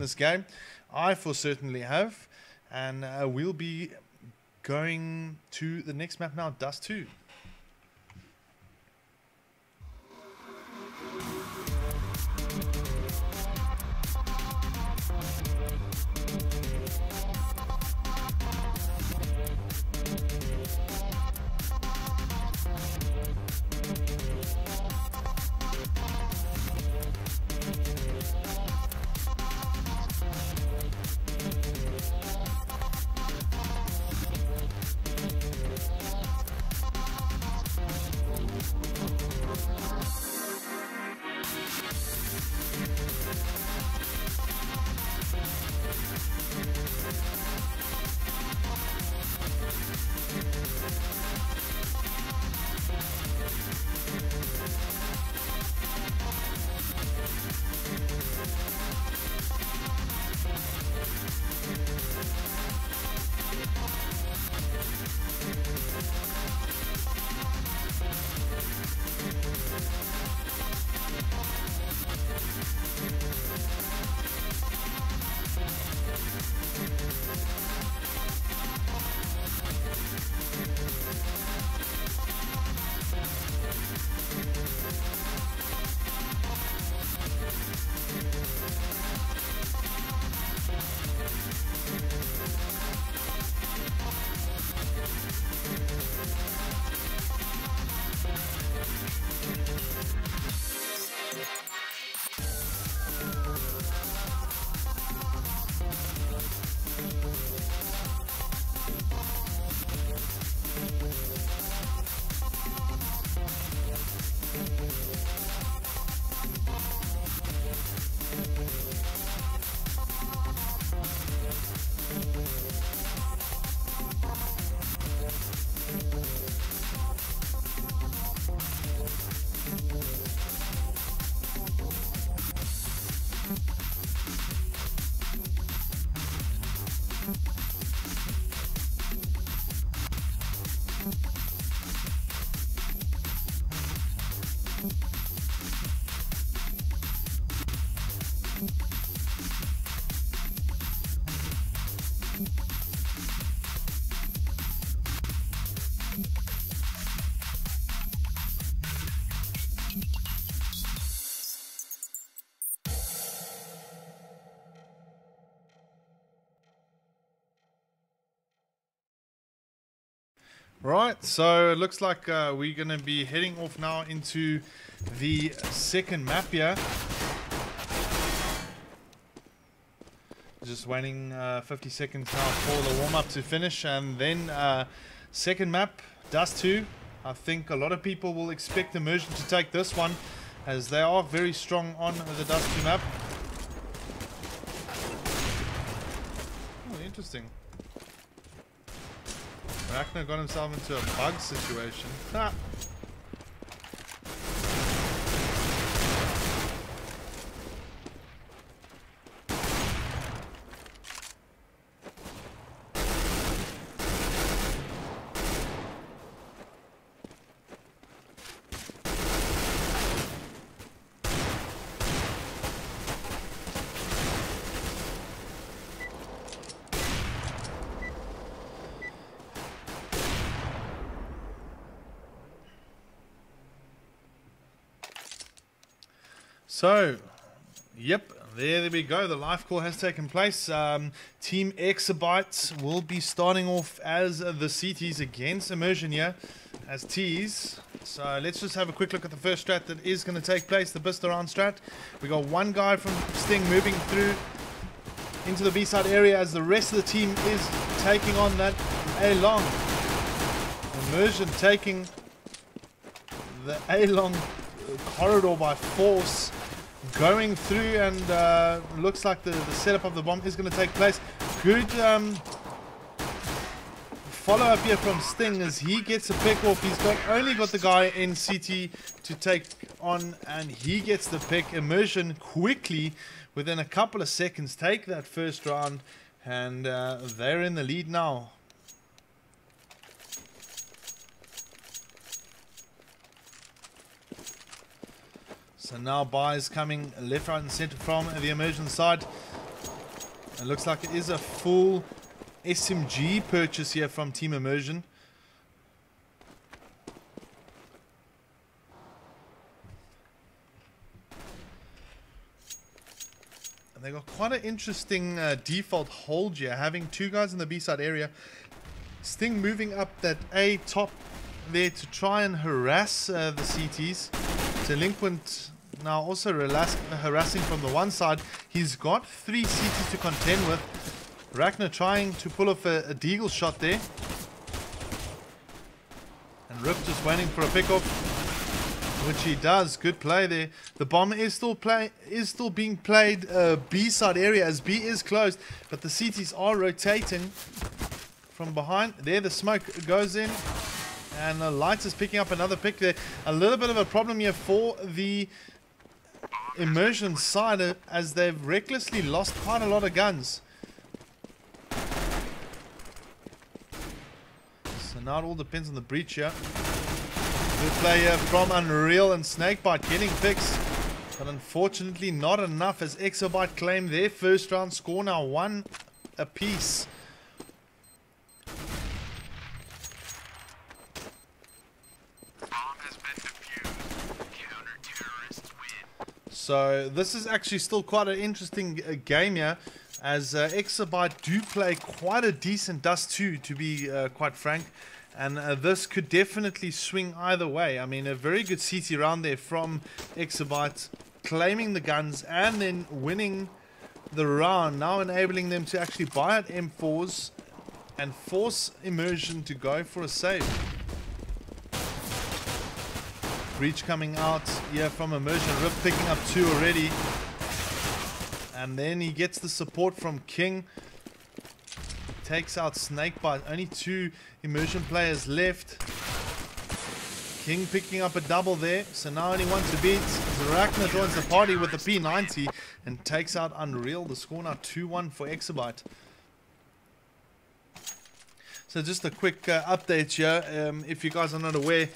this game. I for certainly have. And we'll be going to the next map now, Dust 2. Right, so it looks like we're going to be heading off now into the second map here. Just waiting 50 seconds now for the warm-up to finish, and then second map, Dust 2. I think a lot of people will expect Immersion to take this one, as they are very strong on the Dust 2 map. Oh, interesting. Ragnar got himself into a bug situation. Ha! So, yep, there we go. The live call has taken place. Team Exabyte will be starting off as the CTs against Immersion here as Ts. So let's just have a quick look at the first strat that is going to take place, the Bust Around strat. We got one guy from Sting moving through into the B-side area as the rest of the team is taking on that A-long. Immersion taking the A-long corridor by force, going through, and looks like the setup of the bomb is going to take place. Good follow up here from Sting as he gets a pick off. He's only got the guy in CT to take on, and he gets the pick. Immersion quickly, within a couple of seconds, take that first round, and they're in the lead now. So now buys coming left, right and center from the Immersion side. It looks like it is a full SMG purchase here from Team Immersion. And they got quite an interesting default hold here, having two guys in the B side area. Sting moving up that A top there to try and harass the CTs. Delinquent now also harassing from the one side. He's got 3 CTs to contend with. Ragnar trying to pull off a deagle shot there. And Rip just waiting for a pickoff, which he does. Good play there. The bomb is still being played B side area as B is closed, but the CTs are rotating from behind. There the smoke goes in, and the Light is picking up another pick there. A little bit of a problem here for the Immersion side as they've recklessly lost quite a lot of guns. So now it all depends on the breach here. Good play here from Unreal and Snakebite getting picks, but unfortunately not enough as Exabyte claim their first round score, now 1 apiece. So this is actually still quite an interesting game here, as Exabyte do play quite a decent Dust 2, to be quite frank, and this could definitely swing either way. I mean, a very good CT round there from Exabyte, claiming the guns and then winning the round, now enabling them to actually buy at M4s and force Immersion to go for a save. Breach coming out here from Immersion. Rip picking up 2 already. And then he gets the support from King. Takes out Snakebite. Only 2 Immersion players left. King picking up a double there. So now only 1 to beat. Ragnar joins the party with the P90 and takes out Unreal. The score now 2-1 for Exabyte. So just a quick update here. If you guys are not aware,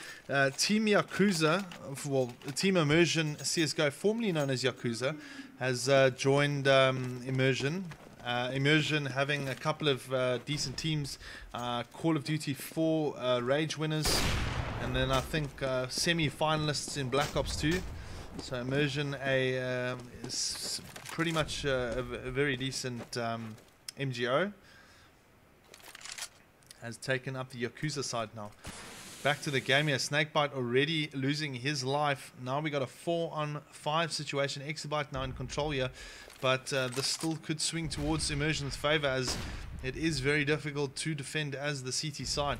Team Yakuza, well, Team Immersion CSGO, formerly known as Yakuza, has joined Immersion. Immersion having a couple of decent teams, Call of Duty 4 Rage winners, and then I think semi-finalists in Black Ops 2. So Immersion is pretty much a very decent MGO. Has taken up the Yakuza side now. Back to the game here. Snakebite already losing his life. Now we got a 4-on-5 situation. Exabyte now in control here, but this still could swing towards Immersion's favor, as it is very difficult to defend as the CT side.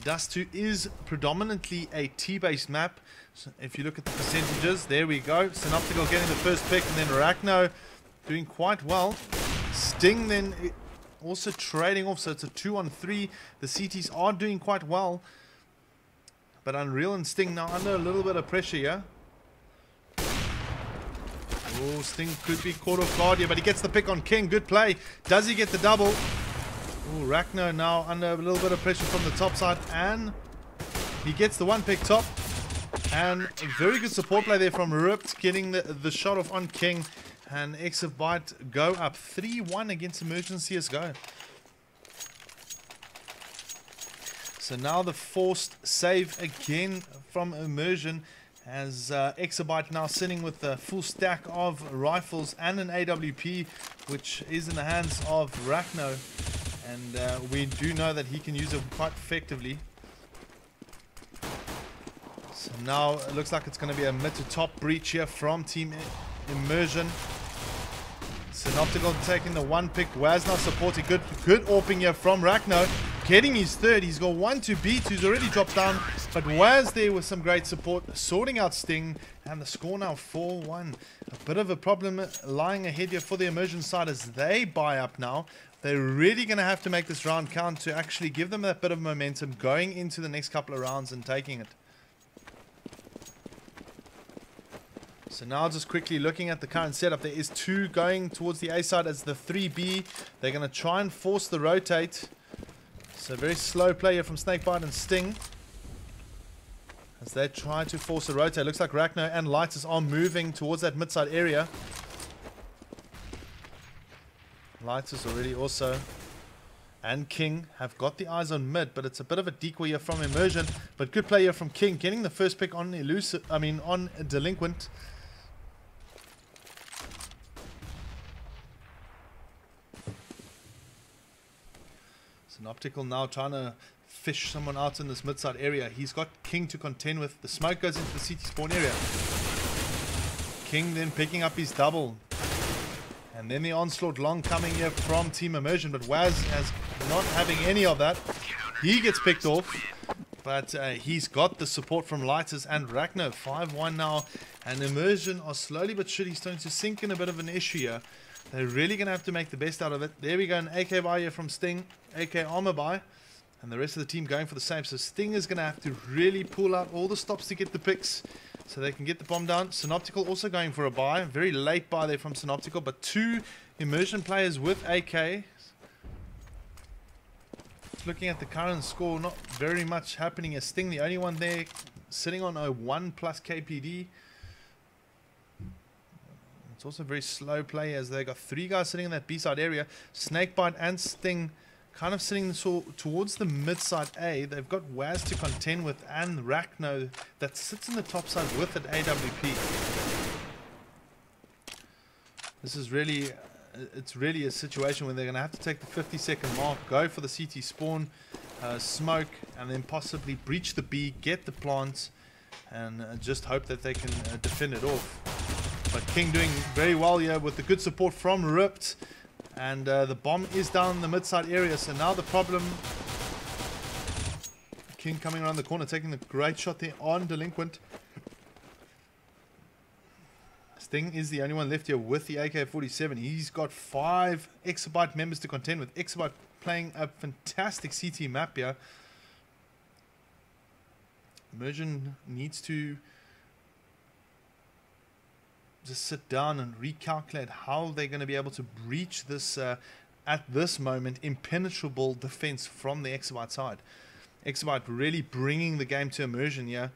Dust 2 is predominantly a T-based map. So if you look at the percentages, there we go. Synoptical getting the first pick, and then Ragnar doing quite well. Sting then also trading off, so it's a 2-on-3. The CTs are doing quite well, but Unreal and Sting now under a little bit of pressure here. Oh, Sting could be caught off guard here, but he gets the pick on King. Good play. Does he get the double? Oh, Ragnar now under a little bit of pressure from the top side, and he gets the 1 pick top. And a very good support play there from Ripped, getting the shot off on King. And Exabyte go up 3-1 against Immersion CSGO. So now the forced save again from Immersion, as Exabyte now sitting with a full stack of rifles and an AWP, which is in the hands of Ragnar. And we do know that he can use it quite effectively. So now it looks like it's going to be a mid to top breach here from Team Immersion. Synoptical taking the 1 pick. Waz now supporting. Good AWPing here from Ragnar. Getting his 3rd. He's got 1 to beat, who's already dropped down. But Waz there with some great support, sorting out Sting. And the score now 4-1. A bit of a problem lying ahead here for the Immersion side as they buy up now. They're really going to have to make this round count to actually give them that bit of momentum going into the next couple of rounds and taking it. So now just quickly looking at the current setup, there is 2 going towards the A side as the 3B. They're going to try and force the rotate. So very slow play here from Snakebite and Sting as they try to force a rotate. Looks like Rachno and Lighters are moving towards that mid-side area. Lighters already also and King have got the eyes on mid, but it's a bit of a decoy here from Immersion. But good play here from King, getting the first pick on on Delinquent. Synoptical now trying to fish someone out in this mid-side area. He's got King to contend with. The smoke goes into the CT spawn area. King then picking up his double. And then the onslaught long coming here from Team Immersion. But Waz has not having any of that. He gets picked off. But he's got the support from Lighters and Rachno. 5-1 now. And Immersion are slowly but surely starting to sink in a bit of an issue here. They're really going to have to make the best out of it. There we go, an AK buy here from Sting. AK armor buy. And the rest of the team going for the same. So Sting is going to have to really pull out all the stops to get the picks so they can get the bomb down. Synoptical also going for a buy. Very late buy there from Synoptical. But 2 Immersion players with AK. Looking at the current score, not very much happening as Sting. The only one there sitting on a 1+ KPD. It's also very slow play as they got 3 guys sitting in that B-side area. Snakebite and Sting kind of sitting towards the mid-side A. They've got Waz to contend with and Rachno that sits in the top side with an AWP. This is really, it's really a situation where they're going to have to take the 50-second mark, go for the CT spawn, smoke, and then possibly breach the B, get the plants, and just hope that they can defend it off. But King doing very well here with the good support from Ripped. And the bomb is down in the mid-side area. So now the problem... King coming around the corner, taking the great shot there on Delinquent. Sting is the only one left here with the AK-47. He's got 5 Exabyte members to contend with. Exabyte playing a fantastic CT map here. Immersion needs to just sit down and recalculate how they're going to be able to breach this, at this moment, impenetrable defense from the Exabyte side. Exabyte really bringing the game to Immersion here.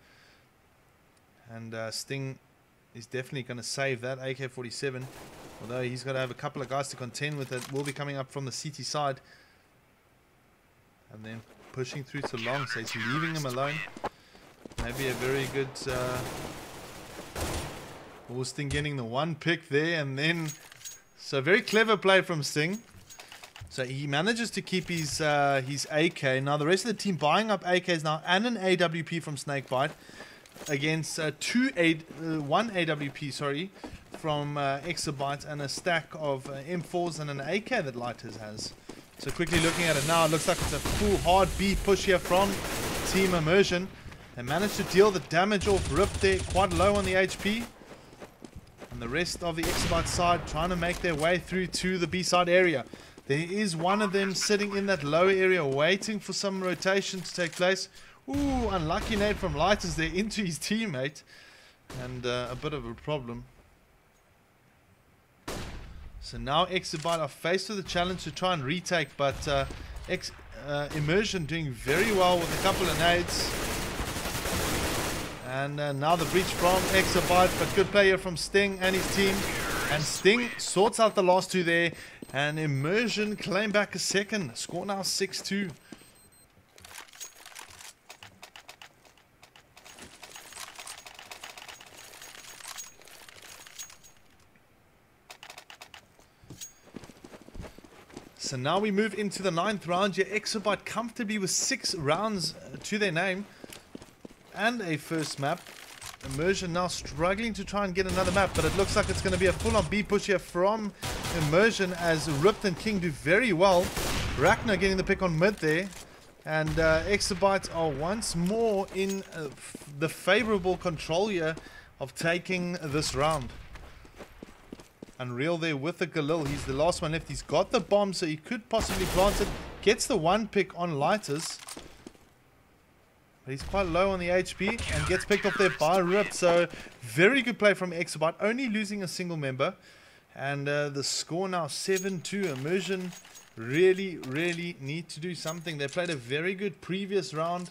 And Sting is definitely going to save that AK-47. Although he's got to have a couple of guys to contend with it. Will be coming up from the CT side. And then pushing through to long. So he's leaving him alone. Maybe a very good... Sting getting the 1 pick there, and then so very clever play from Sting. So he manages to keep his AK. Now the rest of the team buying up AKs now and an AWP from Snakebite against 1 AWP, sorry, from Exabyte and a stack of M4s and an AK that Lighters has. So quickly looking at it now, it looks like it's a full hard B push here from Team Immersion. They managed to deal the damage off Rip there, quite low on the HP. And the rest of the Exabyte side trying to make their way through to the B-side area. There is one of them sitting in that lower area waiting for some rotation to take place. Ooh, unlucky nade from Lighters there into his teammate. And a bit of a problem. So now Exabyte are faced with a challenge to try and retake. But Immersion doing very well with a couple of nades. And now the breach from Exabyte, but good play here from Sting and his team. And Sting sorts out the last 2 there. And Immersion claim back a second. Score now 6-2. So now we move into the 9th round here. Exabyte comfortably with 6 rounds to their name. And a first map. Immersion now struggling to try and get another map, but it looks like it's going to be a full-on B push here from Immersion as Ripped and King do very well. Rachno getting the pick on mid there, and Exabyte are once more in the favorable control here of taking this round. Unreal there with the Galil. He's the last one left. He's got the bomb, so he could possibly plant it. Gets the one pick on Lighters. But he's quite low on the HP and gets picked up there by Rip. So very good play from Exabyte, only losing a single member. And the score now 7-2. Immersion really need to do something. They played a very good previous round.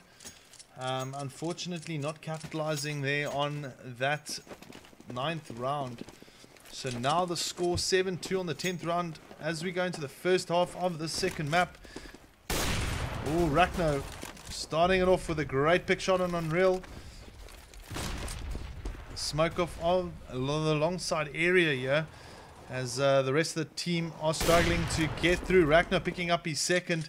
Unfortunately not capitalizing there on that 9th round. So now the score 7-2 on the 10th round as we go into the first half of the second map. Oh, Rachno starting it off with a great pick shot on Unreal. Smoke off of the long side area here as the rest of the team are struggling to get through. Rachno picking up his second.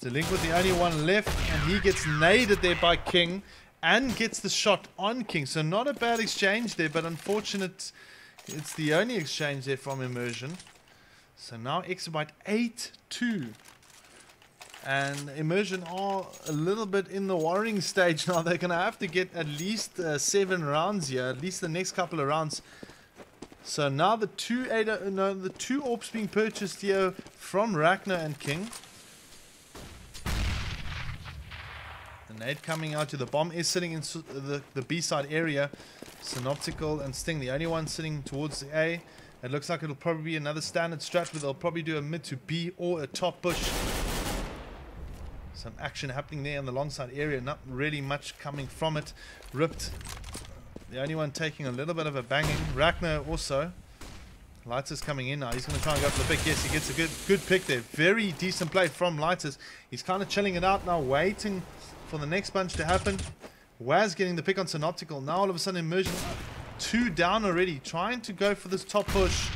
Delinquent the only one left, and he gets naded there by King and gets the shot on King. So not a bad exchange there, but unfortunate it's the only exchange there from Immersion. So now Exabyte 8-2. And Immersion are a little bit in the worrying stage now. They're going to have to get at least 7 rounds here, at least the next couple of rounds. So now the two AWPs being purchased here from Rachno and King. The nade coming out to the bomb is sitting in the B side area. Synoptical and Sting, the only one sitting towards the A. It looks like it'll probably be another standard strat where they'll probably do a mid to B or a top push. Some action happening there on the long side area, not really much coming from it. Ripped, the only one taking a little bit of a banging. Rachno also. Lighters coming in now. He's going to try and go for the pick. Yes, he gets a good pick there. Very decent play from Lighters. He's kind of chilling it out now, waiting for the next bunch to happen. Waz getting the pick on Synoptical. Now all of a sudden Immersion 2 down already, trying to go for this top push.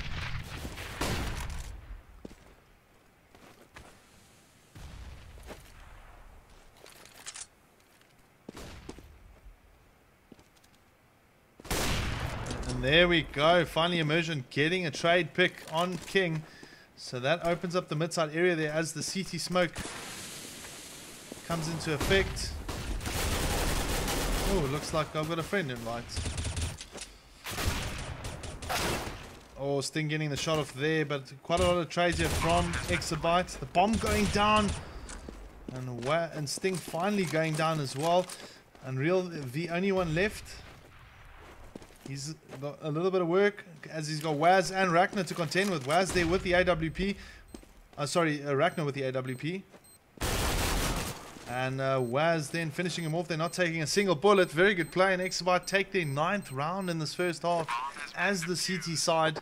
And there we go. Finally Immersion getting a trade pick on King. So that opens up the mid-side area there as the CT smoke comes into effect. Oh, looks like I've got a friend in lights. Oh, Sting getting the shot off there, but quite a lot of trades here from Exabyte. The bomb going down, and Sting finally going down as well. Unreal, the only one left. He's got a little bit of work as he's got Waz and Rachno to contend with. Waz there with the AWP. Rachno with the AWP. And Waz then finishing him off. They're not taking a single bullet. Very good play. And Exabyte take their 9th round in this first half as the CT side.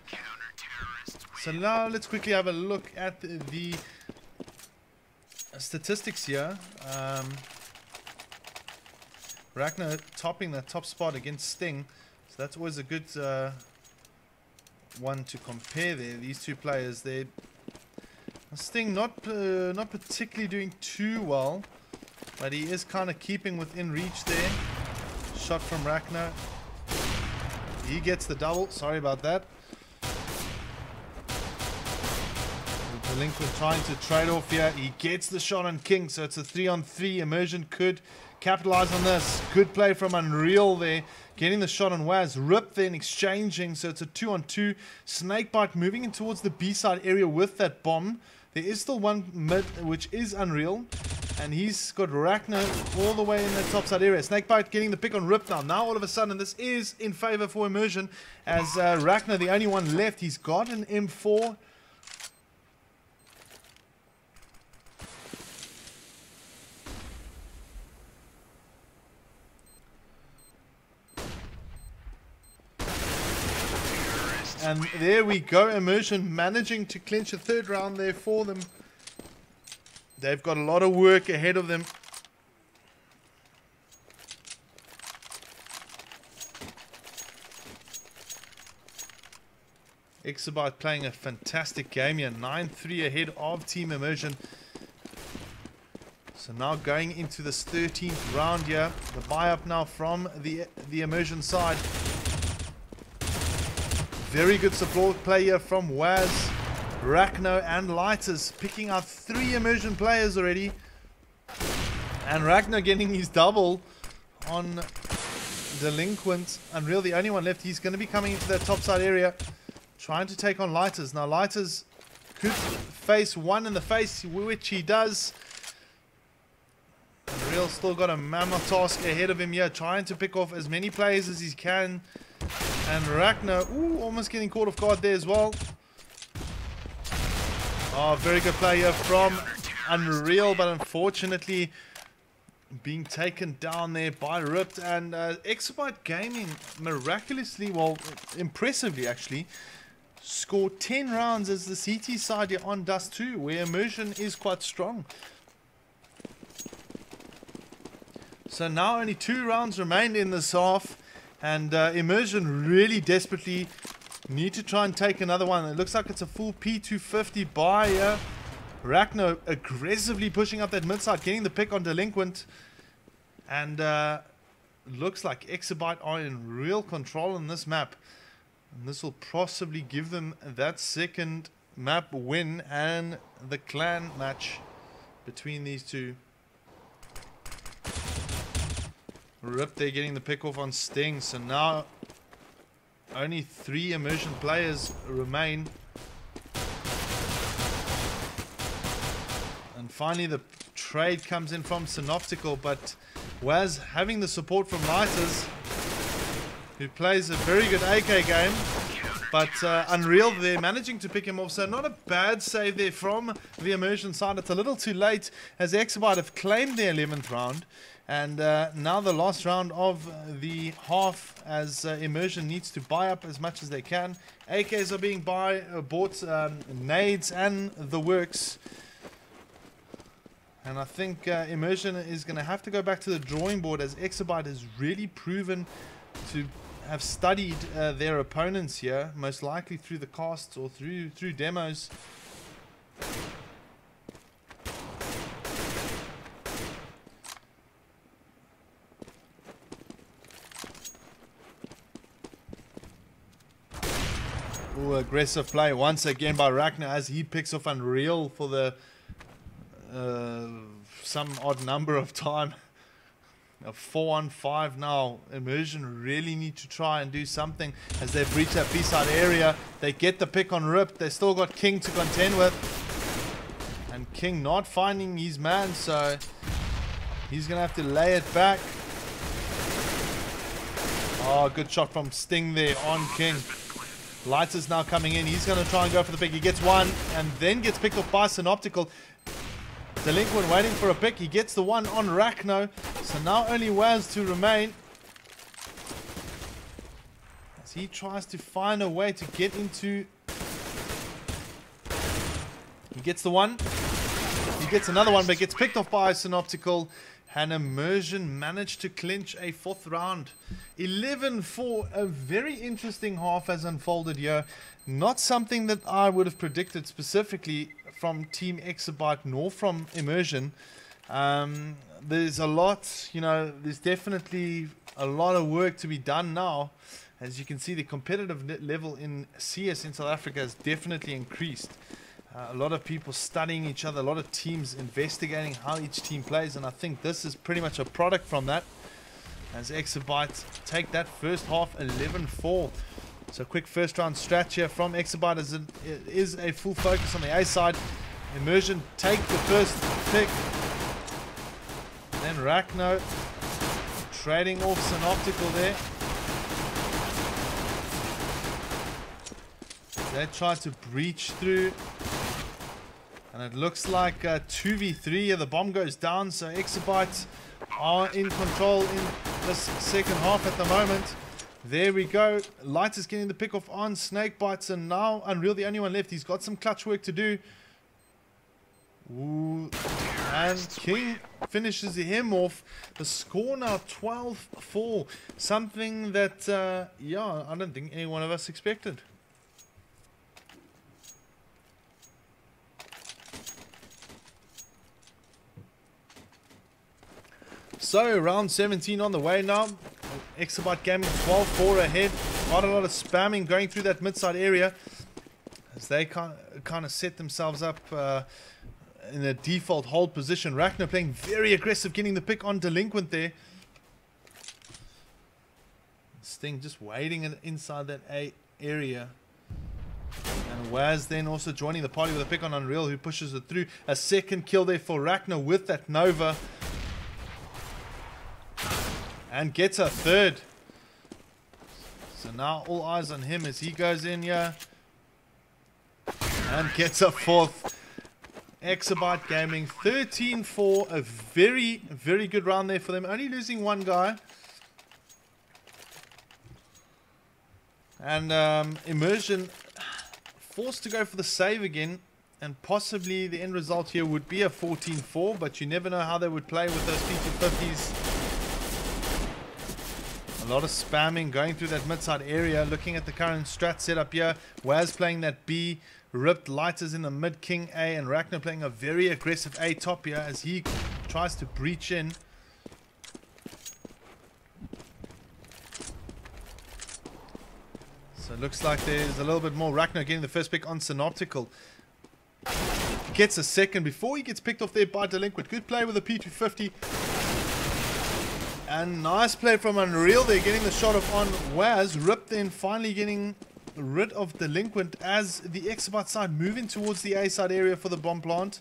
So now let's quickly have a look at the statistics here. Rachno topping that top spot against Sting. So that's always a good one to compare there. These two players there. Sting not particularly doing too well, but he is kind of keeping within reach there. Shot from Rachno. He gets the double. Sorry about that. Delinquent trying to trade off here. He gets the shot on King, so it's a 3-on-3. Immersion could capitalize on this. Good play from Unreal there. Getting the shot on Waz. Rip then exchanging, so it's a 2-on-2. Snakebite moving in towards the B side area with that bomb. There is still one mid, which is Unreal. And he's got Rachno all the way in the top side area. Snakebite getting the pick on Rip now. Now all of a sudden this is in favor for Immersion as Rachno, the only one left. He's got an M4. And there we go. Immersion managing to clinch a 3rd round there for them. They've got a lot of work ahead of them. Exabyte playing a fantastic game here. 9-3 ahead of Team Immersion. So now going into this 13th round here. The buy up now from the Immersion side. Very good support play here from Waz, Rachno and Lighters, picking out 3 Immersion players already. And Rachno getting his double on Delinquent. Unreal, the only one left. He's going to be coming into that top side area, trying to take on Lighters. Now Lighters could face one in the face, which he does. Real still got a mammoth task ahead of him here, trying to pick off as many players as he can. And Ragnar, ooh, almost getting caught off guard there as well. Oh, very good play here from Unreal, but unfortunately being taken down there by Ripped. And Exabyte Gaming miraculously, well, impressively actually, scored 10 rounds as the CT side here on Dust 2, where Immersion is quite strong. So now only 2 rounds remain in this half, and Immersion really desperately need to try and take another one. It looks like it's a full P250 buy. Ragnar aggressively pushing up that mid side, getting the pick on Delinquent, and looks like Exabyte are in real control in this map. And this will possibly give them that second map win and the clan match between these two. Rip, they're getting the pick off on Sting, so now only 3 Immersion players remain. And finally the trade comes in from Synoptical, but Waz having the support from Lighters, who plays a very good AK game. But Unreal, they're managing to pick him off. So not a bad save there from the Immersion side. It's a little too late as Exabyte have claimed their 11th round. And now the last round of the half, as Immersion needs to buy up as much as they can. AKs are being bought, nades and the works. And I think Immersion is going to have to go back to the drawing board, as Exabyte has really proven to have studied their opponents here, most likely through the casts or through demos. Ooh, aggressive play once again by Ragnar as he picks off Unreal for the some odd number of time. A 4-on-5 now. Immersion really need to try and do something as they breach that B-side area. They get the pick on Rip. They still got King to contend with. And King not finding his man, so he's going to have to lay it back. Oh, good shot from Sting there on King. Lighters now coming in. He's going to try and go for the pick. He gets one and then gets picked off by Synoptical. Delinquent waiting for a pick. He gets the one on Ragnar. So now only Waz to remain, as he tries to find a way to get into. He gets the one. He gets another one, but gets picked off by Synoptical. And Immersion managed to clinch a 4th round. 11-4. A very interesting half has unfolded here. Not something that I would have predicted specifically from Team Exabyte nor from Immersion. There's a lot, you know, there's definitely a lot of work to be done now. As you can see, the competitive level in CS in South Africa has definitely increased. A lot of people studying each other, a lot of teams investigating how each team plays, and I think this is pretty much a product from that, as Exabyte take that first half 11-4. So quick first round strat here from Exabyte, as it is a full focus on the A side. Immersion take the first pick. Then Ragnar trading off Synoptical there. They try to breach through. And it looks like 2v3. The bomb goes down, so Exabyte are in control in this second half at the moment. There we go. Light is getting the pick off on Snakebites, and now Unreal the only one left. He's got some clutch work to do. Ooh. And King finishes him off. The score now 12-4. Something that, yeah, I don't think any one of us expected. So, round 17 on the way now. Exabyte Gaming 12-4 ahead. Quite a lot of spamming going through that mid-side area, as they kind of set themselves up in a default hold position. Ragnar playing very aggressive, getting the pick on Delinquent there. Sting just waiting inside that A area. And Waz then also joining the party with a pick on Unreal, who pushes it through. A second kill there for Rachner with that Nova. And gets a third. So now all eyes on him as he goes in here. And gets a fourth. Exabyte Gaming 13-4. A very, very good round there for them. Only losing one guy. And Immersion forced to go for the save again. And possibly the end result here would be a 14-4. But you never know how they would play with those P250s. A lot of spamming going through that mid-side area. Looking at the current strat setup here. Waz playing that B. Ripped Lighters in the mid, King A. And Rachner playing a very aggressive A top here as he tries to breach in. So it looks like there's a little bit more. Rachner getting the first pick on Synoptical. Gets a second before he gets picked off there by Delinquent. Good play with the P250. And nice play from Unreal there, getting the shot off on Waz. Rip then finally getting rid of Delinquent as the Exabyte side moving towards the A side area for the bomb plant.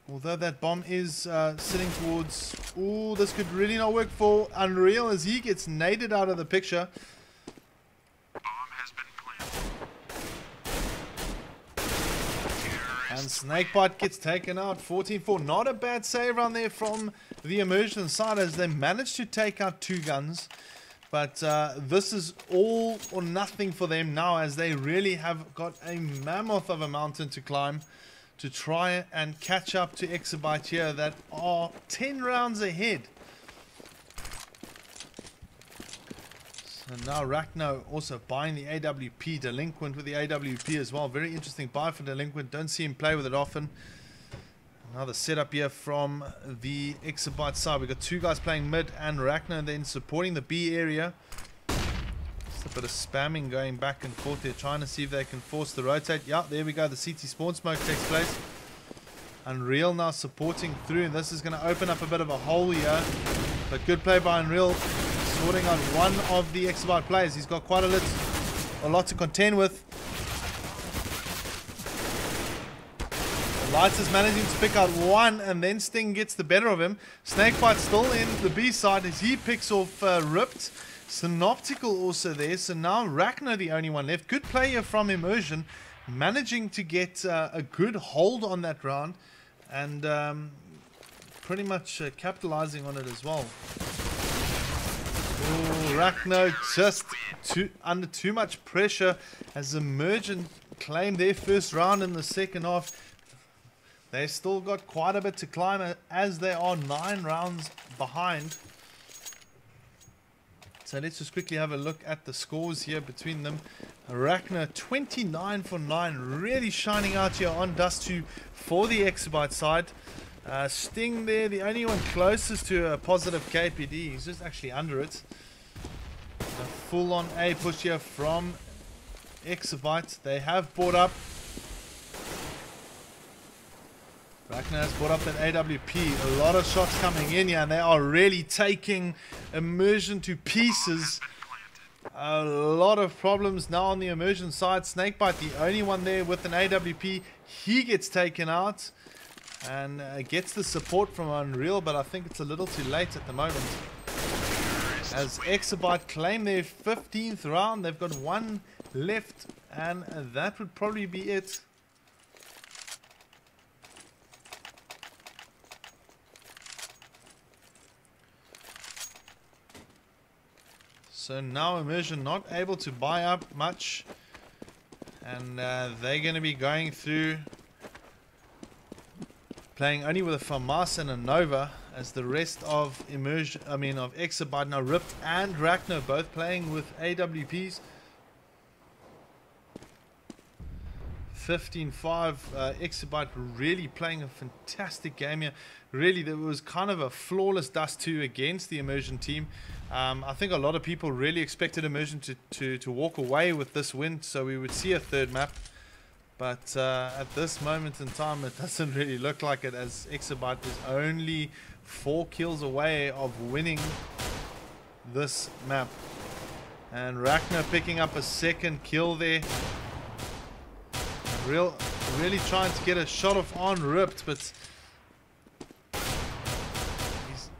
Although that bomb is sitting towards... Ooh, this could really not work for Unreal as he gets naded out of the picture. And Snakebite gets taken out, 14-4. Not a bad save run there from the Immersion side as they managed to take out 2 guns. But this is all or nothing for them now as they really have got a mammoth of a mountain to climb to try and catch up to Exabyte here that are 10 rounds ahead. So now Rachner also buying the AWP. Delinquent with the AWP as well. Very interesting buy for Delinquent. Don't see him play with it often. Another setup here from the Exabyte side. We've got 2 guys playing mid and Rachner then supporting the B area. Just a bit of spamming going back and forth here. Trying to see if they can force the rotate. Yeah, there we go. The CT spawn smoke takes place. Unreal now supporting through. This is going to open up a bit of a hole here. But good play by Unreal. Sorting out one of the Exabyte players. He's got quite a lot to contend with. Lights is managing to pick out one, and then Sting gets the better of him. Snakebite still in the B side as he picks off Ripped. Synoptical also there. So now Rachner the only one left. Good play here from Immersion. Managing to get a good hold on that round. And pretty much capitalizing on it as well. Ooh, Rachner just under too much pressure as Immersion claim their first round in the second half. They still got quite a bit to climb as they are 9 rounds behind. So let's just quickly have a look at the scores here between them. Rachner 29 for 9, really shining out here on Dust 2 for the Exabyte side. Sting there, the only one closest to a positive KPD. He's just actually under it. A full-on A push here from Exabyte. They have brought up. Rachner has brought up that AWP. A lot of shots coming in here, and they are really taking Immersion to pieces. A lot of problems now on the Immersion side. Snakebite, the only one there with an AWP. He gets taken out and gets the support from Unreal, but I think it's a little too late at the moment. As Exabyte claim their 15th round, they've got 1 left, and that would probably be it. So now Immersion not able to buy up much, and they're going to be going through playing only with a FAMAS and a Nova, as the rest of Exabyte now Ripped and Rachner both playing with AWPs. 15-5, Exabyte really playing a fantastic game here. Really, there was kind of a flawless Dust 2 against the Immersion team. I think a lot of people really expected Immersion to walk away with this win, so we would see a third map. But at this moment in time, it doesn't really look like it, as Exabyte is only 4 kills away of winning this map. And Rachner picking up a second kill there. Really trying to get a shot off on Ripped, but he's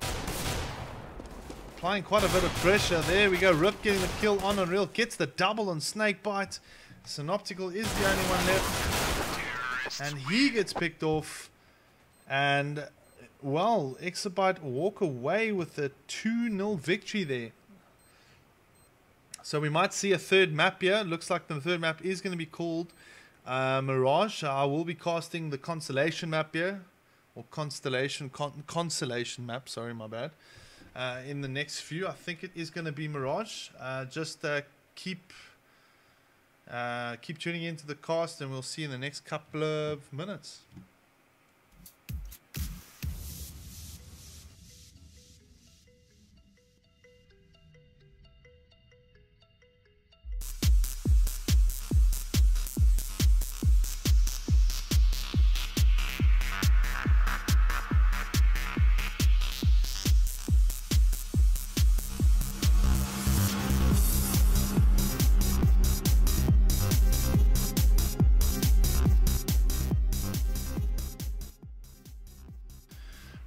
applying quite a bit of pressure. There we go. Ripped getting the kill on Unreal. Gets the double on Snakebite. Synoptical is the only one left. And he gets picked off. And, well, Exabyte walk away with a 2-0 victory there. So we might see a third map here. Looks like the third map is going to be called Mirage. I will be casting the Constellation map here. Or Constellation map, sorry, my bad. In the next few. I think it is going to be Mirage. Just keep tuning into the cast and we'll see in the next couple of minutes.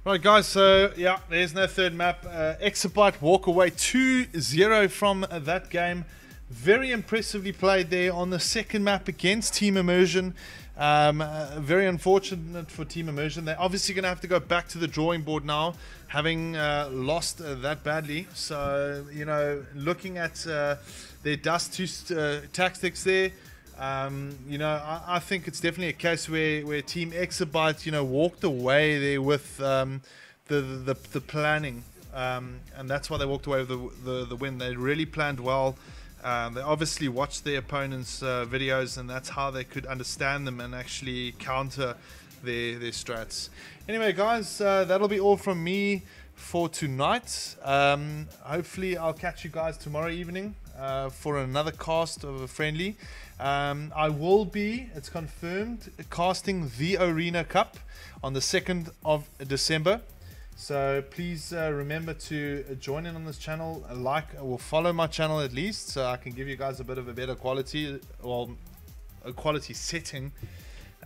Right guys, so yeah, there's no third map. Exabyte walk away 2-0 from that game. Very impressively played there on the second map against Team Immersion. Very unfortunate for Team Immersion. They're obviously going to have to go back to the drawing board now, having lost that badly. So, you know, looking at their dust tactics there, you know, I think it's definitely a case where Team Exabyte, you know, walked away there with the planning, and that's why they walked away with the win. They really planned well. They obviously watched their opponents' videos, and that's how they could understand them and actually counter their strats. Anyway, guys, that'll be all from me for tonight. Hopefully, I'll catch you guys tomorrow evening for another cast of a friendly. I will be, it's confirmed, casting the Arena Cup on the 2nd of December. So please remember to join in on this channel, like or follow my channel at least, so I can give you guys a bit of a better quality, well, a quality setting.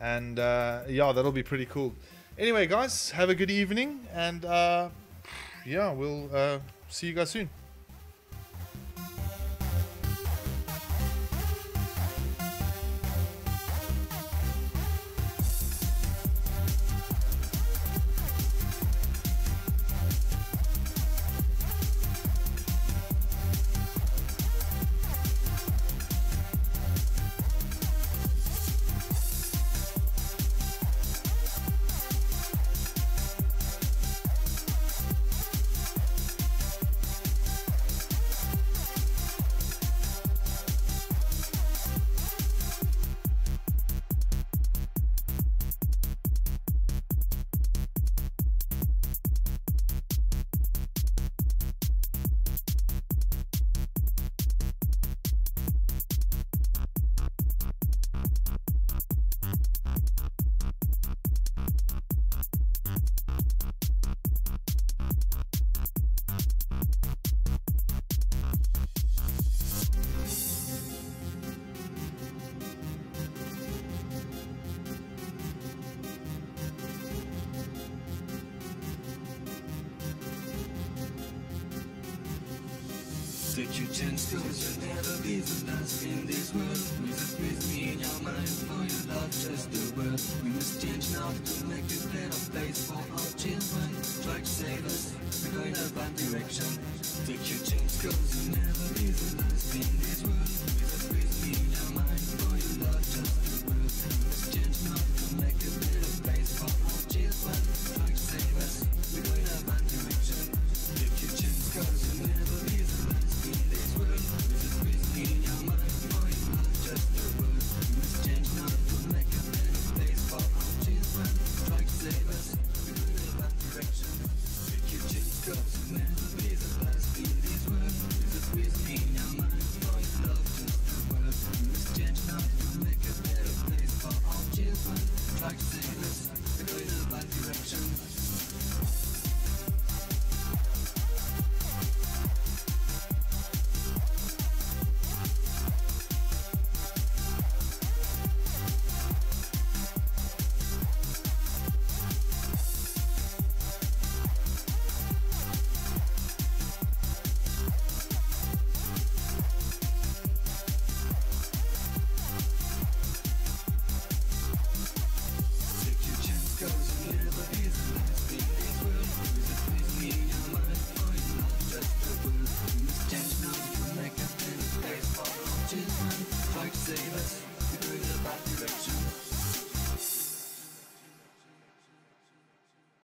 And yeah, that'll be pretty cool. Anyway, guys, have a good evening, and yeah, we'll see you guys soon. Take your chance, cause you'll never be the last in this world. With me in your mind, for your love, just the word. We must change now to make a better place for our children. Try to save us, we're going in a bad direction. Take your chance, cause you'll never be the